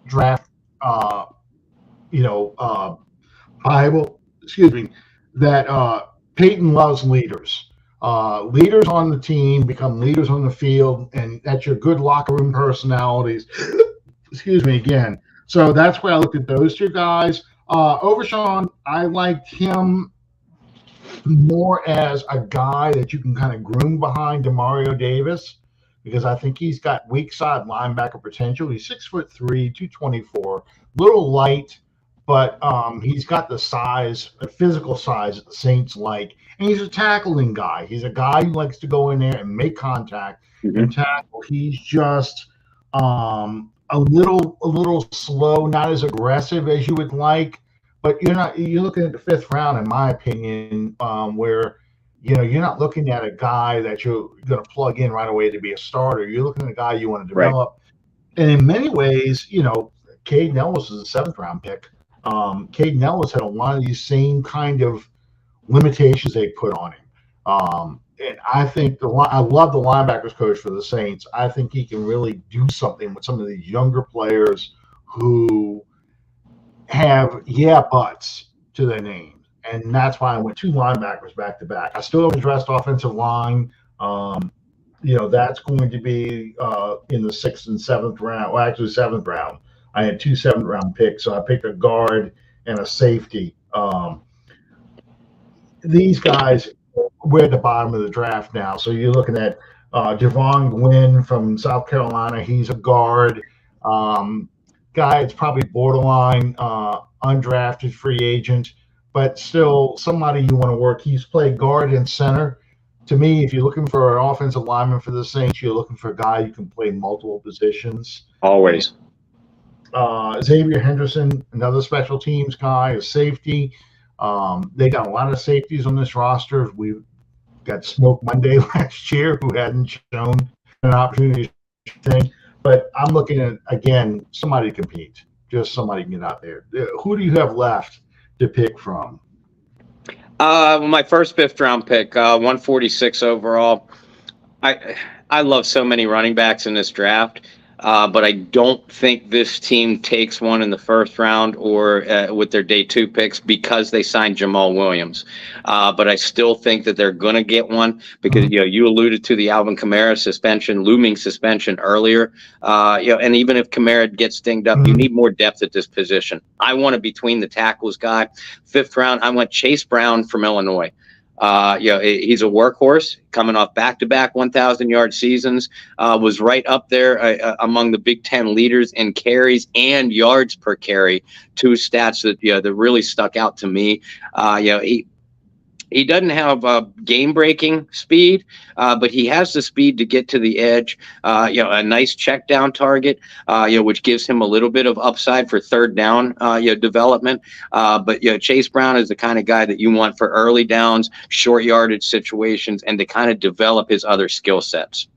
draft, Bible, that Payton loves leaders. Leaders on the team become leaders on the field, and that's your good locker room personalities. Excuse me again. So that's why I looked at those two guys. Overshawn, I liked him more as a guy that you can kind of groom behind Demario Davis, because I think he's got weak side linebacker potential. He's 6'3", 224, little light, but he's got the size, the physical size that the Saints like, and he's a tackling guy. He's a guy who likes to go in there and make contact and tackle. He's just a little slow, not as aggressive as you would like. But you're looking at the fifth round, in my opinion, where, you're not looking at a guy that you're going to plug in right away to be a starter. You're looking at a guy you want to develop. Right. And in many ways, Caden Ellis is a seventh round pick. Caden Ellis had a lot of these same kind of limitations they put on him. And I think I love the linebackers coach for the Saints. I think he can really do something with some of these younger players who have buts to their names, and that's why I went two linebackers back to back. I still haven't addressed offensive line. That's going to be in the sixth and seventh round. Well, actually, seventh round. I had two seventh round picks, so I picked a guard and a safety. These guys, we're at the bottom of the draft now, so you're looking at Javon Gwynn from South Carolina. He's a guard. Guy, it's probably borderline undrafted free agent, but still somebody you want to work. He's played guard and center. To me, if you're looking for an offensive lineman for the Saints, you're looking for a guy who can play multiple positions. Always. Xavier Henderson, another special teams guy, a safety. They got a lot of safeties on this roster. We got Smoke Monday last year, who hadn't shown an opportunity to think. But I'm looking at, again, somebody to compete. Just somebody can get out there. Who do you have left to pick from? My first fifth round pick, 146 overall. I love so many running backs in this draft. But I don't think this team takes one in the first round or with their day two picks because they signed Jamal Williams. But I still think that they're going to get one because, you alluded to the Alvin Kamara looming suspension earlier. And even if Kamara gets dinged up, you need more depth at this position. I want a between the tackles guy. Fifth round, I went Chase Brown from Illinois. He's a workhorse coming off back-to-back 1,000-yard seasons, was right up there among the Big Ten leaders in carries and yards per carry, two stats that really stuck out to me. He doesn't have game-breaking speed, but he has the speed to get to the edge. A nice check down target, which gives him a little bit of upside for third down, development. But Chase Brown is the kind of guy that you want for early downs, short yardage situations, and to kind of develop his other skill sets.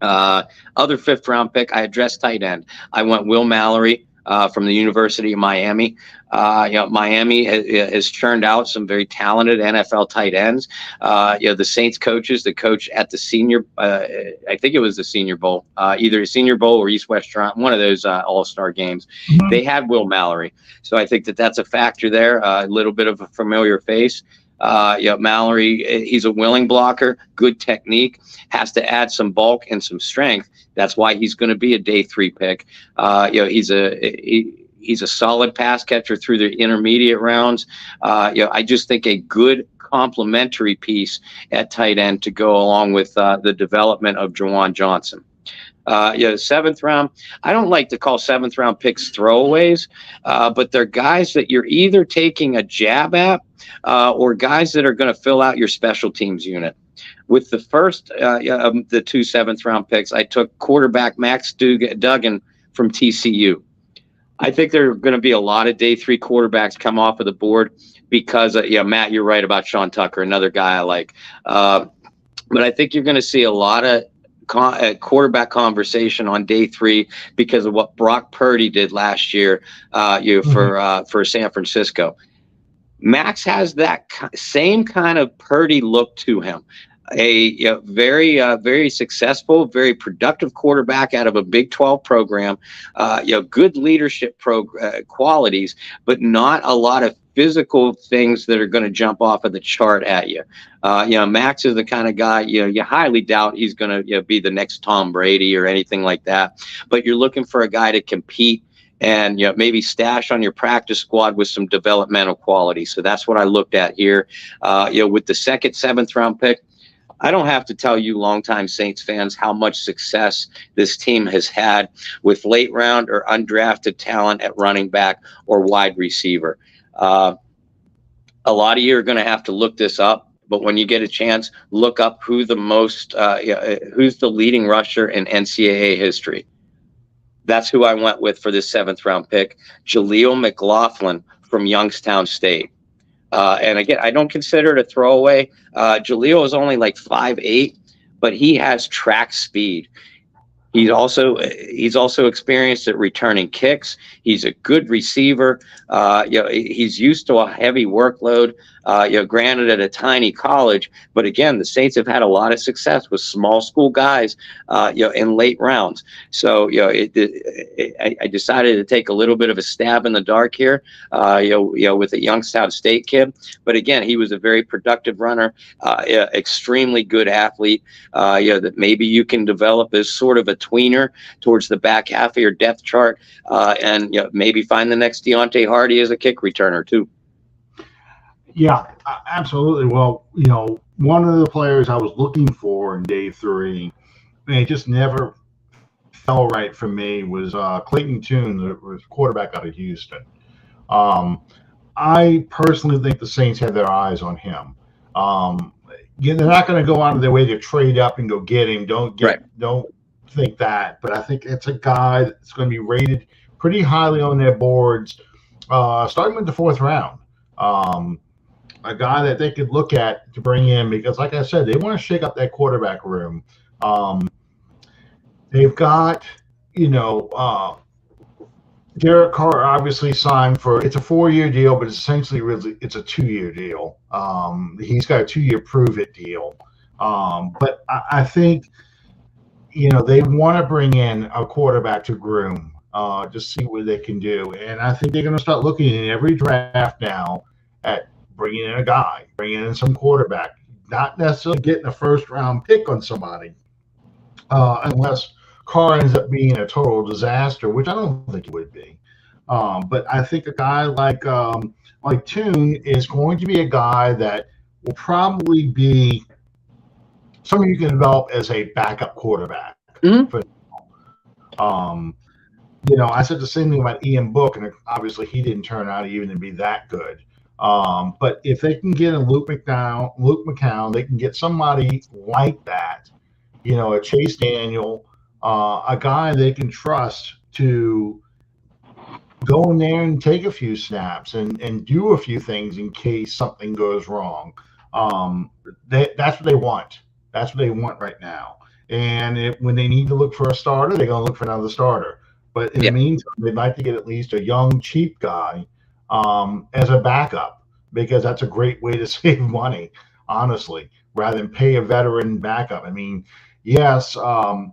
Other fifth round pick, I addressed tight end. I went Will Mallory. From the University of Miami. Miami has churned out some very talented NFL tight ends. The Saints coaches, the coach at the senior, I think it was the Senior Bowl, either a Senior Bowl or East-West Toronto, one of those all-star games. They had Will Mallory. So I think that that's a factor there, a little bit of a familiar face. Mallory, he's a willing blocker, good technique, has to add some bulk and some strength. That's why he's going to be a day 3 pick. He's a solid pass catcher through the intermediate rounds. I just think a good complementary piece at tight end to go along with the development of Juwan Johnson. 7th round. I don't like to call 7th round picks throwaways, but they're guys that you're either taking a jab at or guys that are going to fill out your special teams unit. With the first the 2 7th round picks, I took quarterback Max Duggan from TCU. I think there are going to be a lot of day 3 quarterbacks come off of the board because, Matt, you're right about Sean Tucker, another guy I like. But I think you're going to see a lot of quarterback conversation on day 3 because of what Brock Purdy did last year for San Francisco. Max has that same kind of Purdy look to him. A very successful, very productive quarterback out of a Big 12 program, good leadership qualities, but not a lot of physical things that are going to jump off of the chart at you. Max is the kind of guy, you highly doubt he's going to be the next Tom Brady or anything like that, but you're looking for a guy to compete and maybe stash on your practice squad with some developmental quality. So that's what I looked at here. With the 2nd, 7th round pick, I don't have to tell you longtime Saints fans how much success this team has had with late round or undrafted talent at running back or wide receiver. A lot of you are going to have to look this up, but when you get a chance, look up who's the leading rusher in NCAA history. That's who I went with for this 7th round pick, Jaleel McLaughlin from Youngstown State. And again, I don't consider it a throwaway. Jaleel is only like 5'8", but he has track speed. He's also experienced at returning kicks. He's a good receiver. He's used to a heavy workload. Granted at a tiny college, but again, the Saints have had a lot of success with small school guys, in late rounds. So, I decided to take a little bit of a stab in the dark here, with a Youngstown State kid. But again, he was a very productive runner, extremely good athlete, that maybe you can develop as sort of a tweener towards the back half of your depth chart, and maybe find the next Deontay Hardy as a kick returner too. Yeah, absolutely. Well, one of the players I was looking for in day 3, and it just never fell right for me, was Clayton Tune, the quarterback out of Houston. I personally think the Saints had their eyes on him. They're not going to go out of their way to trade up and go get him. Don't think that. But I think it's a guy that's going to be rated pretty highly on their boards, starting with the 4th round. A guy that they could look at to bring in, because like I said, they want to shake up that quarterback room. They've got, Derek Carr obviously signed it's a 4-year deal, but essentially it's a 2-year deal. He's got a 2-year prove-it deal. But I think, they want to bring in a quarterback to groom, just see what they can do. And I think they're going to start looking in every draft now at bringing in a guy, bringing in some quarterback, not necessarily getting a 1st round pick on somebody, unless Carr ends up being a total disaster, which I don't think he would be. But I think a guy like Tune is going to be a guy that will probably be someone you can develop as a backup quarterback. Mm-hmm. I said the same thing about Ian Book, and obviously he didn't turn out even to be that good. But if they can get a Luke McCown, they can get somebody like that, a Chase Daniel, a guy they can trust to go in there and take a few snaps and do a few things in case something goes wrong. That's what they want. That's what they want right now. And when they need to look for a starter, they're going to look for another starter. But in the meantime, they'd like to get at least a young, cheap guy as a backup, because that's a great way to save money, honestly, rather than pay a veteran backup. I mean, yes, Jameis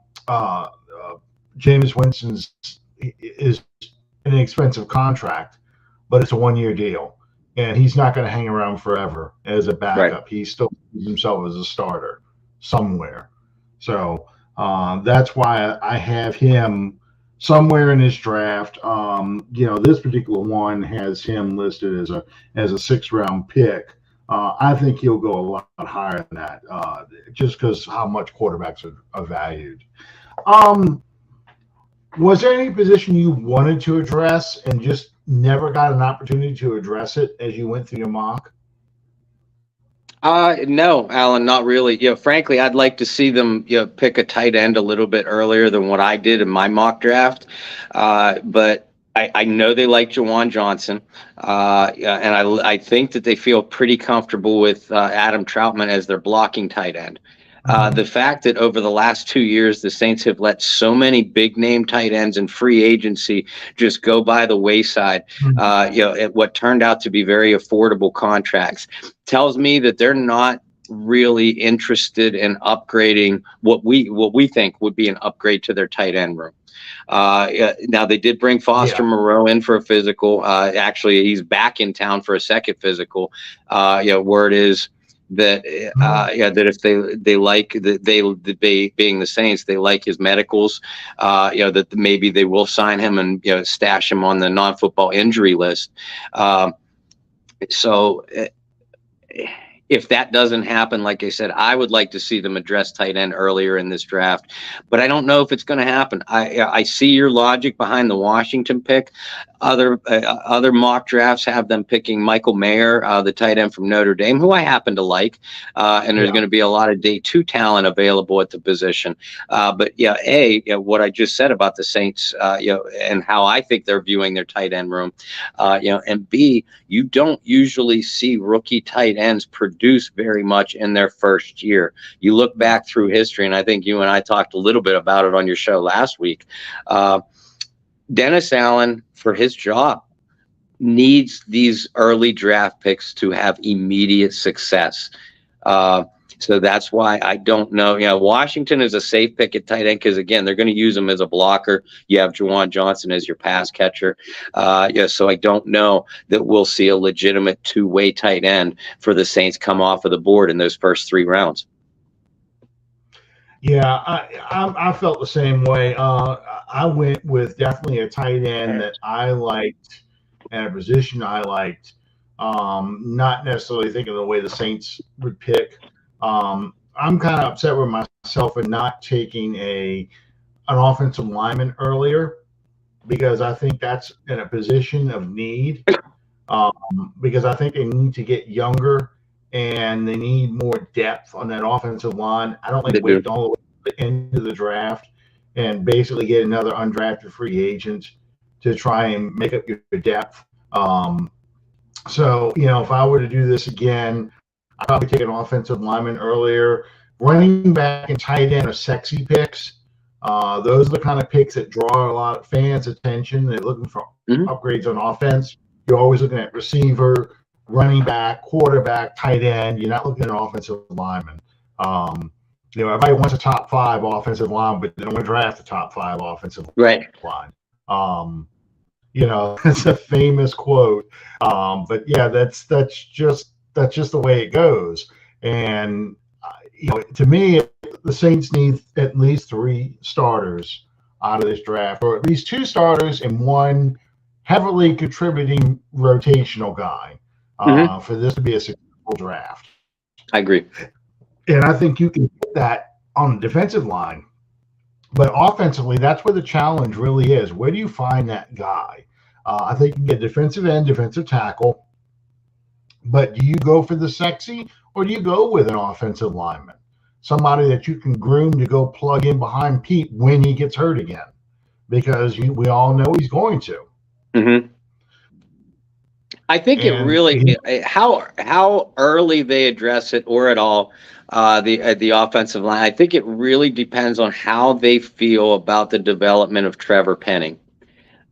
Winston's is an expensive contract, but it's a 1-year deal. and he's not going to hang around forever as a Right. backup. He still sees himself as a starter somewhere. So that's why I have him somewhere in his draft. This particular one has him listed as a 6th-round pick. I think he'll go a lot higher than that, just because how much quarterbacks are valued. Was there any position you wanted to address and just never got an opportunity to address it as you went through your mock? No, Alan, not really. Frankly, I'd like to see them, pick a tight end a little bit earlier than what I did in my mock draft. But I know they like Jawan Johnson, and I think that they feel pretty comfortable with Adam Troutman as their blocking tight end. The fact that over the last 2 years, the Saints have let so many big name tight ends in free agency just go by the wayside, at what turned out to be very affordable contracts, tells me that they're not really interested in upgrading what we think would be an upgrade to their tight end room. Now they did bring Foster Moreau in for a physical. Actually, he's back in town for a second physical. Word is that that if they like that they being the Saints, they like his medicals, that maybe they will sign him and stash him on the non-football injury list. So if that doesn't happen, like I said, I would like to see them address tight end earlier in this draft, but I don't know if it's going to happen. I see your logic behind the Washington pick. Other mock drafts have them picking Michael Mayer, the tight end from Notre Dame, who I happen to like, and there's going to be a lot of day 2 talent available at the position. But what I just said about the Saints, and how I think they're viewing their tight end room, and B, you don't usually see rookie tight ends produce very much in their first year. You look back through history, and I think you and I talked a little bit about it on your show last week. Dennis Allen, for his job, needs these early draft picks to have immediate success. So that's why I don't know. Washington is a safe pick at tight end because, again, they're going to use him as a blocker. You have Jawan Johnson as your pass catcher. So I don't know that we'll see a legitimate 2-way tight end for the Saints come off of the board in those first 3 rounds. Yeah, I felt the same way. I went with definitely a tight end that I liked and a position I liked. Not necessarily thinking the way the Saints would pick. I'm kind of upset with myself for not taking an offensive lineman earlier, because I think that's in a position of need. Because I think they need to get younger and they need more depth on that offensive line. I don't like waiting all the way to the end of the draft and basically get another undrafted free agent to try and make up your depth. So, if I were to do this again, I'd probably take an offensive lineman earlier. Running back and tight end are sexy picks. Those are the kind of picks that draw a lot of fans' attention. They're looking for upgrades on offense. You're always looking at receiver, running back, quarterback, tight end. You're not looking at an offensive lineman. Everybody wants a top 5 offensive line, but they don't want to draft a top 5 offensive line. It's a famous quote. But yeah, that's just the way it goes. And to me, the Saints need at least 3 starters out of this draft, or at least 2 starters and 1 heavily contributing rotational guy for this to be a successful draft. I agree. And I think you can get that on the defensive line. But offensively, that's where the challenge really is. Where do you find that guy? I think you can get defensive end, defensive tackle. But do you go for the sexy, or do you go with an offensive lineman? Somebody that you can groom to go plug in behind Pete when he gets hurt again. Because we all know he's going to. I think it really how early they address it, or at all, the offensive line. I think it really depends on how they feel about the development of Trevor Penning.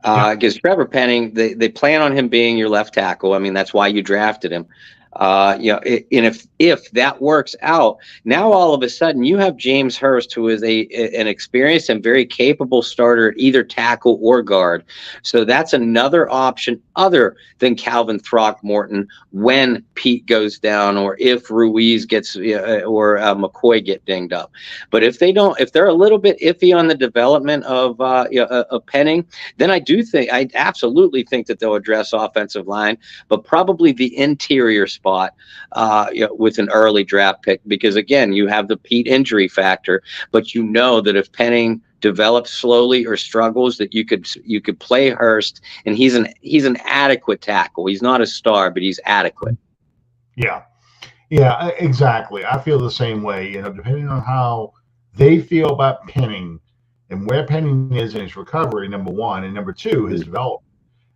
Because Trevor Penning, they plan on him being your left tackle. I mean, that's why you drafted him. And if that works out, now all of a sudden you have James Hurst, who is an experienced and very capable starter at either tackle or guard. So that's another option other than Calvin Throckmorton when Pete goes down, or if Ruiz gets or McCoy get dinged up. But if they're a little bit iffy on the development of Penning, then I absolutely think that they'll address offensive line, but probably the interior spot with an early draft pick, because again, you have the Pete injury factor, but you know that if Penning develops slowly or struggles, that you could play Hurst, and he's an adequate tackle. He's not a star, but he's adequate. Yeah, exactly. I feel the same way. Depending on how they feel about Penning and where Penning is in his recovery, number one, and number two, his development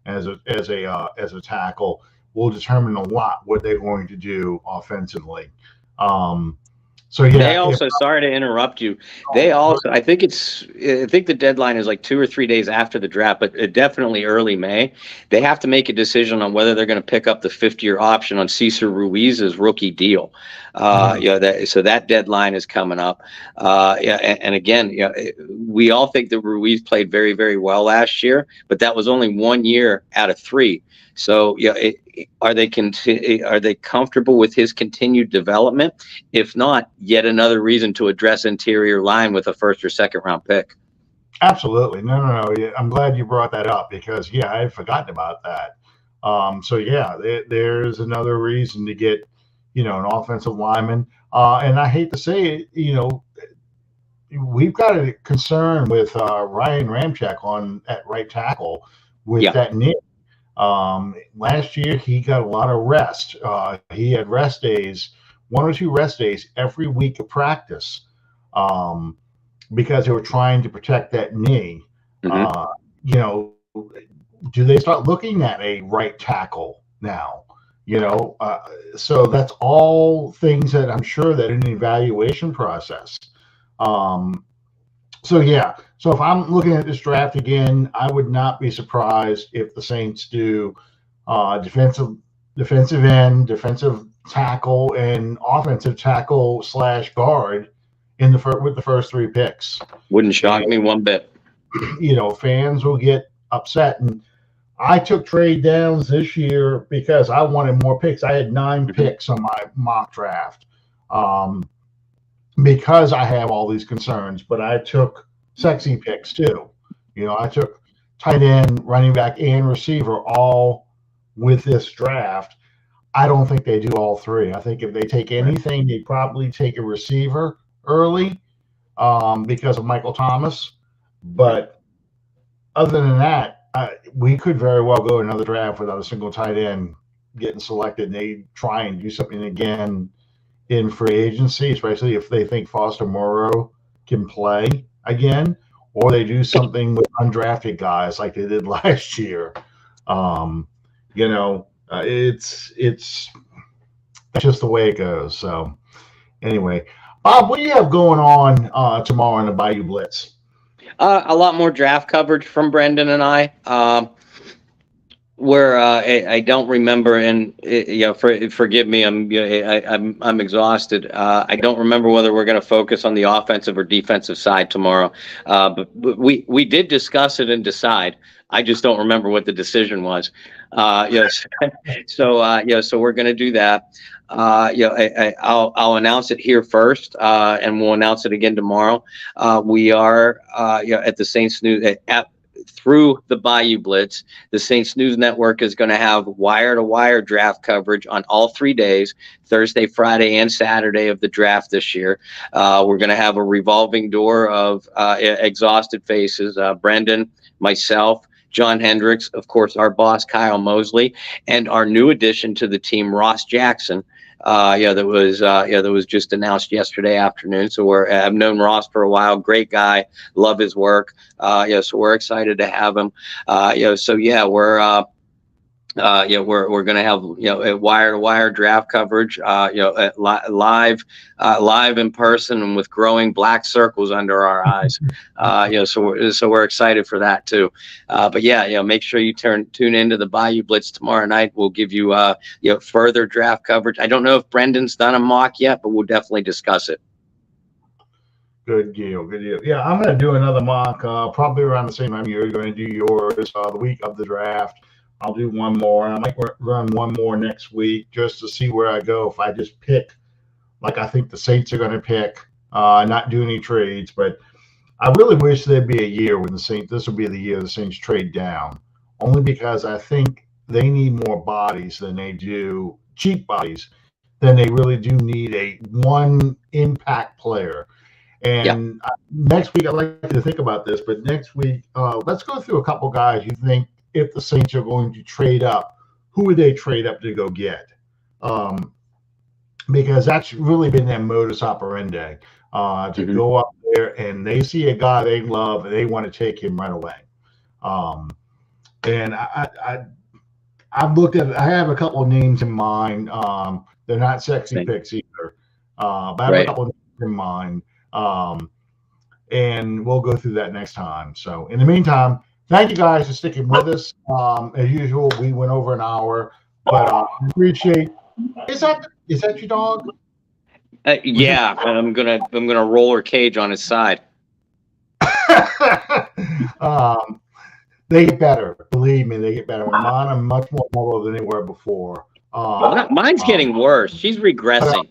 as a tackle will determine a lot what they're going to do offensively. So yeah. They also, sorry to interrupt you. They also, I think the deadline is like 2 or 3 days after the draft, but definitely early May. They have to make a decision on whether they're going to pick up the 5th-year option on Cesar Ruiz's rookie deal. So that deadline is coming up. And again, we all think that Ruiz played very, very well last year, but that was only 1 year out of 3. So are they comfortable with his continued development? If not, yet another reason to address interior line with a 1st or 2nd round pick. Absolutely. No. Yeah, I'm glad you brought that up, because I had forgotten about that. So yeah, there's another reason to get an offensive lineman. And I hate to say it, we've got a concern with Ryan Ramczyk at right tackle with that knee. Last year he got a lot of rest. He had rest days, 1 or 2 rest days every week of practice, because they were trying to protect that knee. Do they start looking at a right tackle now? So that's all things that I'm sure that in the evaluation process. So if I'm looking at this draft again, I would not be surprised if the Saints do defensive end, defensive tackle, and offensive tackle / guard with the first 3 picks. Wouldn't shock me one bit. Fans will get upset, and I took trade downs this year because I wanted more picks. I had 9 picks on my mock draft, because I have all these concerns, but I took sexy picks too. I took tight end, running back, and receiver all with this draft. I don't think they do all 3. I think if they take anything, they probably take a receiver early, because of Michael Thomas. But other than that, we could very well go another draft without a single tight end getting selected, and they try and do something again in free agency, especially if they think Foster Moreau can play again, or they do something with undrafted guys like they did last year. It's that's just the way it goes. So anyway, Bob, what do you have going on tomorrow in the Bayou Blitz? A lot more draft coverage from Brendan and I. Where I don't remember, and forgive me, I'm exhausted. I don't remember whether we're going to focus on the offensive or defensive side tomorrow. But we did discuss it and decide. I just don't remember what the decision was. Yes. So we're going to do that. I'll announce it here first, and we'll announce it again tomorrow. We are at the Saints News through the Bayou Blitz. The Saints News Network is going to have wire-to-wire draft coverage on all 3 days, Thursday, Friday, and Saturday of the draft this year. We're going to have a revolving door of exhausted faces, Brendan, myself, John Hendricks, of course, our boss, Kyle Mosley, and our new addition to the team, Ross Jackson. That was just announced yesterday afternoon. So I've known Ross for a while. Great guy, love his work. So we're excited to have him. We're going to have, a wire-to-wire draft coverage, live in person and with growing black circles under our eyes. So we're excited for that too. But make sure you tune into the Bayou Blitz tomorrow night. We'll give you, further draft coverage. I don't know if Brendan's done a mock yet, but we'll definitely discuss it. Good deal. Good deal. Yeah, I'm going to do another mock probably around the same time you're going to do yours the week of the draft. I'll do one more. I might run one more next week just to see where I go. If I just pick, like I think the Saints are going to pick, not do any trades. But I really wish there'd be a year when the Saints, this will be the year the Saints trade down, only because I think they need more bodies than they do, cheap bodies, than they really do need a one impact player. And next week, I'd like to think about this, but next week, let's go through a couple guys you think, if the Saints are going to trade up, who would they trade up to go get? Because that's really been their modus operandi, to go up there and they see a guy they love and they want to take him right away. And I've looked at it. I have a couple of names in mind. They're not sexy picks either, but I have a couple of names in mind. And we'll go through that next time. So in the meantime, thank you guys for sticking with us. As usual, we went over an hour, but I appreciate. Is that your dog? Yeah, I'm gonna roller cage on his side. They get better. Believe me, they get better. Mine are much more mellow than they were before. Mine's getting worse. She's regressing.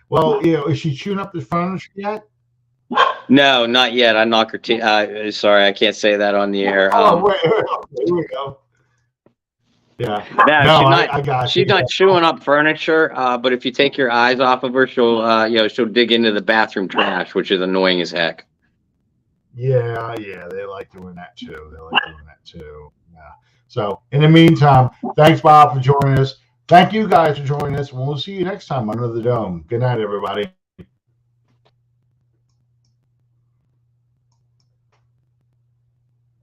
Well, is she chewing up the furniture yet? No, not yet. I knock her sorry, I can't say that on the air. Wait, here we go. Yeah. No, she's not chewing up furniture. But if you take your eyes off of her, she'll dig into the bathroom trash, which is annoying as heck. Yeah, they like doing that too. Yeah. So in the meantime, thanks, Bob, for joining us. Thank you guys for joining us. We'll see you next time under the dome. Good night, everybody.